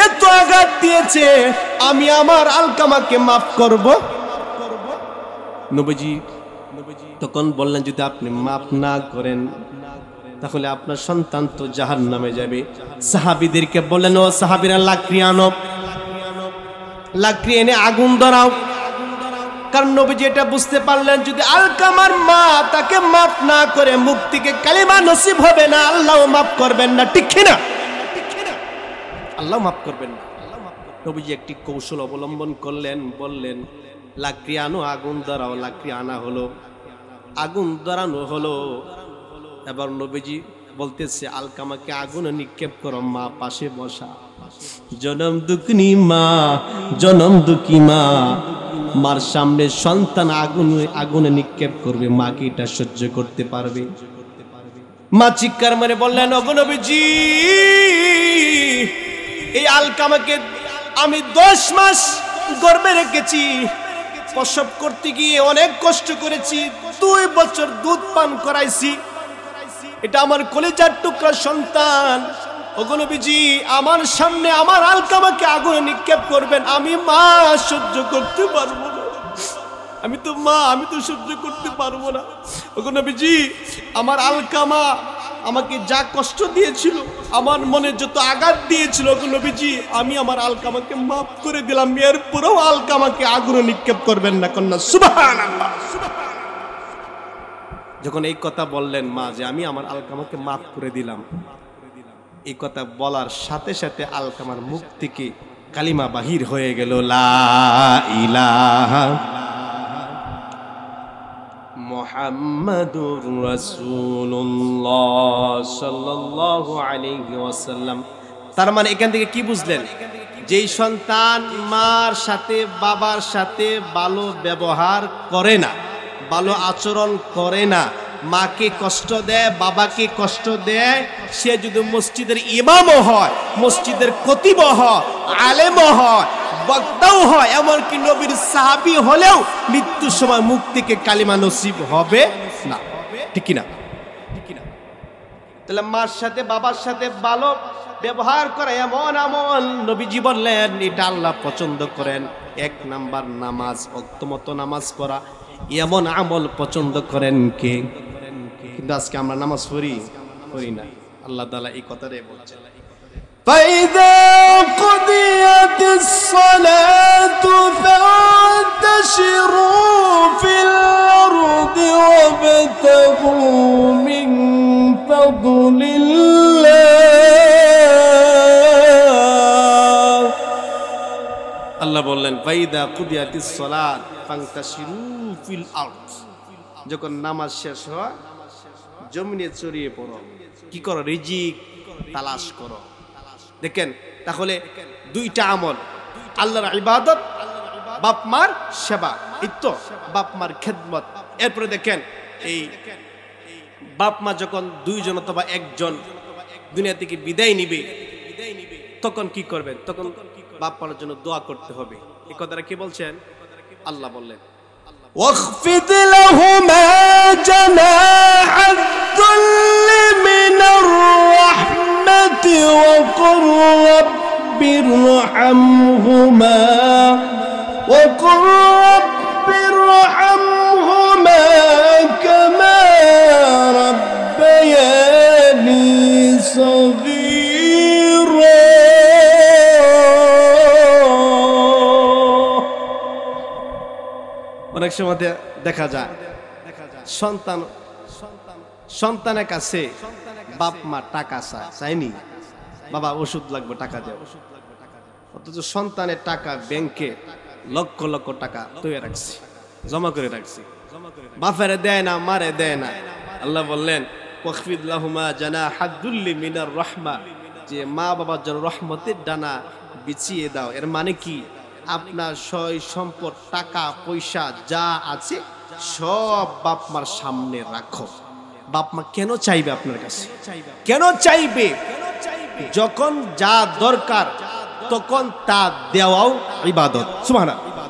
এত আঘাত দিয়েছে, আমি আমার আলকামাকে মাফ করব? নবীজি তখন বললেন, যদি আপনি মাফ না করেন তাহলে আপনার সন্তান তো জাহান্নামে যাবে। সাহাবীদেরকে বললেন, ও সাহাবীরা, লাকড়ি আনো, লাকড়ি এনে আগুন ধরাও। কারণ নবীজি এটা বুঝতে পারলেন, যদি আলকামার মা তাকে মাফ না করে মুখ থেকে কালিমা নসিব হবে না, আল্লাহ মাফ করবেন না। ঠিক কিনা? আল্লাহ মাফ করবেন না। নবীজি একটি কৌশল অবলম্বন করলেন, বললেন, লাকড়ি আনো, আগুন ধরাও। লাকড়ি আনা হলো, আগুন ধরানো হলো। এবার নবীজি বলতেছে, আলকামাকে আগুনে নিক্ষেপ করো। মা পাশে বসা। জনম দুঃখিনী মা, জনম দুঃখী মা, মার সামনে সন্তান আগুনে নিক্ষেপ করবে, মা কি এটা সহ্য করতে পারবে? মা চিৎকার মেরে বললেন, ওগো নবীজি, এই আলকামাকে আমি 10 মাস গর্ভে রেখেছি, প্রসব করতে গিয়ে অনেক কষ্ট করেছি, 2 বছর দুধ পান করাইছি, এটা আমার কলিজার টুকরা সন্তান। ওগো নবীজি, আমার সামনে আমার আলকামাকে আগুনে নিক্ষেপ করবেন, আমি মা সহ্য করতে পারবো না। আমি তো মা, আমি তো সহ্য করতে পারবো না। ওগো নবীজি, আমার আলকামা আমাকে যা কষ্ট দিয়েছিল, আমার মনে যত আঘাত দিয়েছিল, ওগো নবীজি, আমি আমার আলকামাকে মাফ করে দিলাম, এরপরেও আলকামাকে আগুনে নিক্ষেপ করবেন না। কন্যা সুবহানাল্লাহ। যখন এই কথা বললেন মা, যে আমি আমার আলকামাকে মাফ করে দিলাম, এই কথা বলার সাথে সাথে আলকামার মুখ থেকে কালিমা বাহির হয়ে গেল, লা ইলাহা মুহাম্মাদুর রাসূলুল্লাহ সাল্লাল্লাহু আলাইহি ওয়াসাল্লাম। তার মানে এখান থেকে কি বুঝলেন? যেই সন্তান মার সাথে বাবার সাথে ভালো ব্যবহার করে না, ভালো আচরণ করে না, মাকে কষ্ট দেয়, বাবাকে কষ্ট দেয়, সে যদি মসজিদের ইমামও হয়, মসজিদের খতিবও হয়, আলেমও হয়, বক্তাও হয়, এমনকি নবীর সাহাবী হলেও মৃত্যুর সময় মুখ থেকে কালিমা নসিব হবে না। ঠিক কিনা? তাহলে মার সাথে বাবার সাথে ভালো ব্যবহার করা এমন আমল নবীজি বললেন এটা আল্লাহ পছন্দ করেন। 1 নাম্বার নামাজ, ওয়াক্তমতো নামাজ পড়া, এমন আমল পছন্দ করেন কে? কিন্তু আজকে আমরা নামাজ পড়ি না। আল্লাহ তাআলা এই কথাটাই বলছেন, فإذا قضيت الصلاة فانتشروا في الأرض وابتغوا من فضل الله। আল্লাহ বললেন ফাইদা কুদিয়াতিস সালাত ফান্তাশিরু ফিল আরদ, যখন নামাজ শেষ হয় জমিনে ছড়িয়ে পড়ো, কি করো? রিজিক তালাশ করো। দেখেন তাহলে 2টা আমল, আল্লাহর ইবাদত, বাপ মার সেবা, এই তো বাপ মার খেদমত। এরপরে দেখেন এই বাপ মা যখন 2 জন অথবা 1 জন দুনিয়া থেকে বিদায় নিবে তখন কি করবেন? তখন বাপ মার জন্য দোয়া করতে হবে। এই কথাটা কি বলছেন? আল্লাহ বললেন واخفض لهما جناح الذل من الرحمة وقل رب ارحمهما كما ربياني صغيرا। অনেক সময় দেখা যায় সন্তানের কাছে বাপ মা টাকা চায়নি, বাবা ওষুধ লাগবে টাকা দেও, অথচ সন্তানের টাকা ব্যাংকে লক্ষ লক্ষ টাকা তৈরি রাখছে, জমা করে রাখছে, বাপেরে দেয় না, মারে দেয় না। আল্লাহ বললেন ওয়াখফিদ লাহুমা জানাহাদ দুল্লি মিনার রাহমা, যে মা বাবার জন্য রহমতের ডানা বিছিয়ে দাও। এর মানে কি? আপনার সয় সম্পদ, টাকা পয়সা যা আছে সব বাপ মার সামনে রাখো। বাপ মা কেন চাইবে আপনার কাছে? কেন চাইবে? যখন যা দরকার তখন তা দেওয়াও ইবাদত। সুবহানাল্লাহ।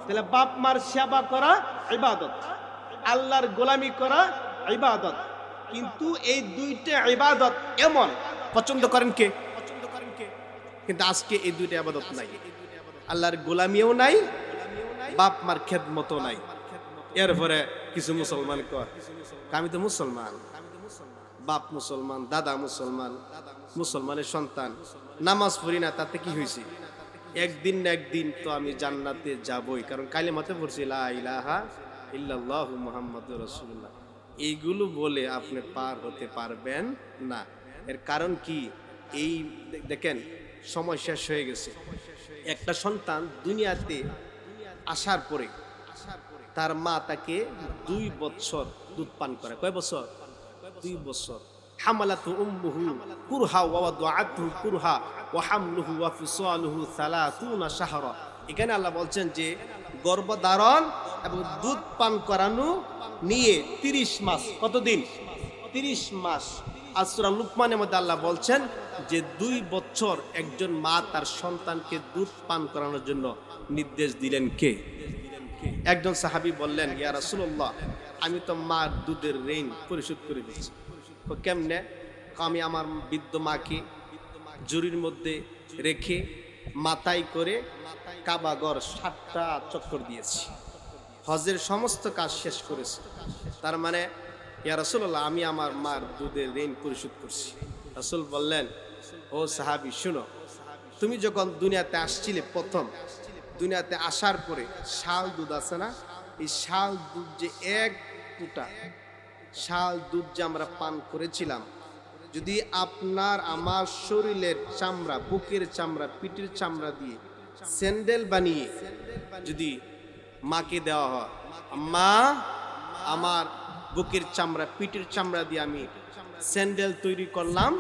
তাহলে বাপ মার সেবা করা ইবাদত, আল্লাহর গোলামি করা ইবাদত। কিন্তু এই 2টা ইবাদত এমন পছন্দ করেন কে? কিন্তু আজকে এই 2টা ইবাদত নাই, আল্লাহর গোলামিও নাই, বাপ মার খেদমতও নাই। এরপরে কিছু মুসলমান কয় আমি তো মুসলমান, বাপ মুসলমান, দাদা মুসলমান, মুসলমানের সন্তান, নামাজ পড়ি না, তাতে কি হয়েছে? একদিন না একদিন তো আমি জান্নাতে যাবই, কারণ কালিমাতে পড়ছি লা ইলাহা ইল্লাল্লাহু মুহাম্মাদুর রাসূলুল্লাহ। এইগুলো বলে আপনি পার হতে পারবেন না। এর কারণ কি? এই দেখেন সময় শেষ হয়ে গেছে। একটা সন্তান দুনিয়াতে আসার পরে তার মা তাকে 2 বছর দুধ পান করে। কয় বছর? 2 বছর। হামালাতু উম্মুহু কুরহা ওয়া ওয়াদাআতুহু কুরহা ওয়া হামলুহু ওয়া ফিসালুহু 30 শাহরা। এখানে আল্লাহ বলছেন যে গর্ভধারণ এবং দুধ পান করানো নিয়ে 30 মাস। কতদিন? 30 মাস। আর সূরা লুকমানের মধ্যে আল্লাহ বলছেন যে 2 বছর একজন মা তার সন্তানকে দুধ পান করানোর জন্য নির্দেশ দিলেন কে? একজন সাহাবী বললেন ইয়া রাসূলুল্লাহ, আমি তো মার দুধের ঋণ পরিশোধ করে দিয়েছি। কেমনে? আমি আমার বৃদ্ধ মাকে জুরির মধ্যে রেখে মাথায় করে কাবাগর 7টা চক্কর দিয়েছি, হজের সমস্ত কাজ শেষ করেছি। তার মানে ইয়া রাসূলুল্লাহ, আমি আমার মার দুধের ঋণ পরিশোধ করছি। রাসূল বললেন ও সাহাবী শুনো, তুমি যখন দুনিয়াতে আসছিলে, প্রথম দুনিয়াতে আসার পরে শাল দুধ আছে না, এই শাল দুধ যে 1 ফুটা শাল দুধ যে আমরা পান করেছিলাম, যদি আপনার আমার শরীরের চামড়া, বুকের চামড়া, পিঠের চামড়া দিয়ে স্যান্ডেল বানিয়ে যদি মাকে দেওয়া হয়, মা আমার বুকের চামড়া, পিঠের চামড়া দিয়ে আমি স্যান্ডেল তৈরি করলাম,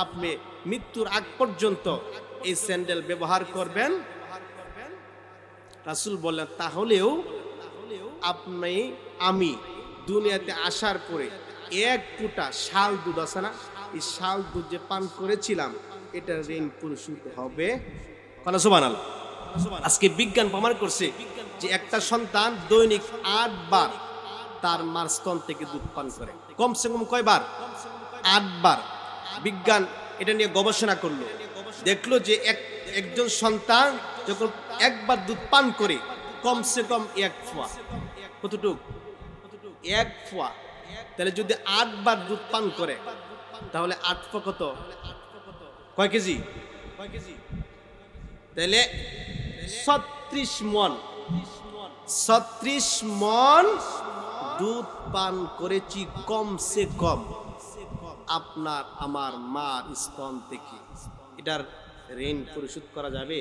আপনি মৃত্যুর আগ পর্যন্ত এই স্যান্ডেল ব্যবহার করবেন। রাসূল বললেন তাহলেও আপনি আমি দুনিয়াতে আসার পরে এক ফুটা শাল দুধ আছে না, এই শাল দুধ যে পান করেছিলাম এটা ঋণ পরিশোধ হবে। সুবহানাল্লাহ। আজকে বিজ্ঞান প্রমাণ করছে যে একটা সন্তান দৈনিক 8 বার তার মার স্তন থেকে দুধ পান করে। কমসে কম কয়বার? 8 বার। বিজ্ঞান এটা নিয়ে গবেষণা করলো, দেখলো যে একজন সন্তান যখন একবার দুধ পান করে কমসে কম 1 ফোঁয়া, কতটুক? 1 ফোঁয়া। তাহলে যদি 8 বার দুধ পান করে তাহলে 8 ফোঁয়া কত? কয় কেজি? তাহলে 36 মণ। 36 মণ দুধ পান করেছি কমসে কম আপনার আমার মার স্তন থেকে। এটার ঋণ পরিশোধ করা যাবে?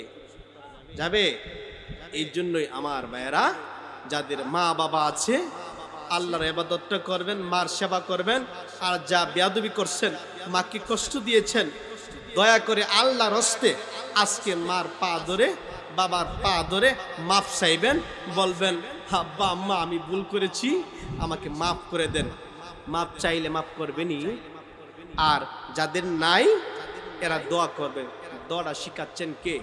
যাবে। এই জন্যই আমার ভাইয়েরা, যাদের মা বাবা আছে আল্লাহর ইবাদতটা করবেন, মার সেবা করবেন। আর যা বেয়াদবি করছেন, মাকে কষ্ট দিয়েছেন, দয়া করে আল্লাহর হস্তে আজকে মার পা ধরে, বাবার পা ধরে মাফ চাইবেন, বলবেন আব্বা আম্মা আমি ভুল করেছি, আমাকে মাফ করে দেন। মাফ চাইলে মাফ করবেনই। আর যাদের নাই এরা দোয়া করবেন। দোয়াটা শিখাচ্ছেন কে?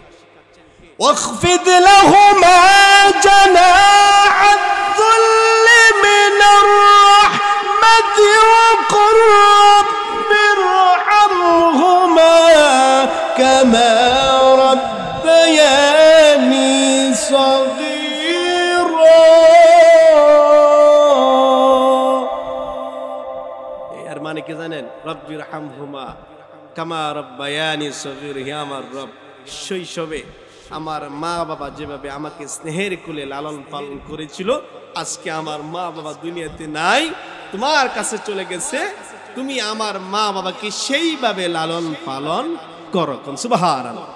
واخفض لهما جناح الذل من الرحمة وقل رب ارحمهما كما ربياني صغيرا। এর মানে কি জানেন? রব্বির হামহুমা কামা রব্বায়ানি সগীরা। হে আমার রব, শৈশবে আমার মা বাবা যেভাবে আমাকে স্নেহের কোলে লালন পালন করেছিল, আজকে আমার মা বাবা দুনিয়াতে নাই, তোমার কাছে চলে গেছে, তুমি আমার মা বাবাকে সেইভাবে লালন পালন করো। সুবহানাল্লাহ।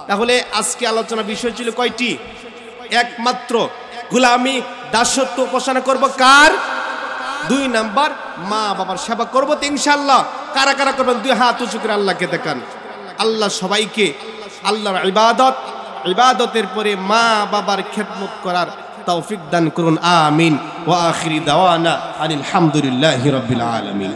তাহলে আজকে আলোচনা বিষয় ছিল কয়টি? একমাত্র গোলামি, দাসত্ব উপাসনা করব কার? 2 নাম্বার মা বাবার সেবা করবো তো ইনশাআল্লাহ। কারা কারা করবেন? 2 হাত উঁচু করে আল্লাহকে দেখান। আল্লাহ সবাইকে আল্লাহর ইবাদতের পরে মা বাবার খেদমত করার তৌফিক দান করুন। আমিন। ওয়া আখিরি দাওয়ানা আনিল হামদুলিল্লাহি রাব্বিল আলামিন।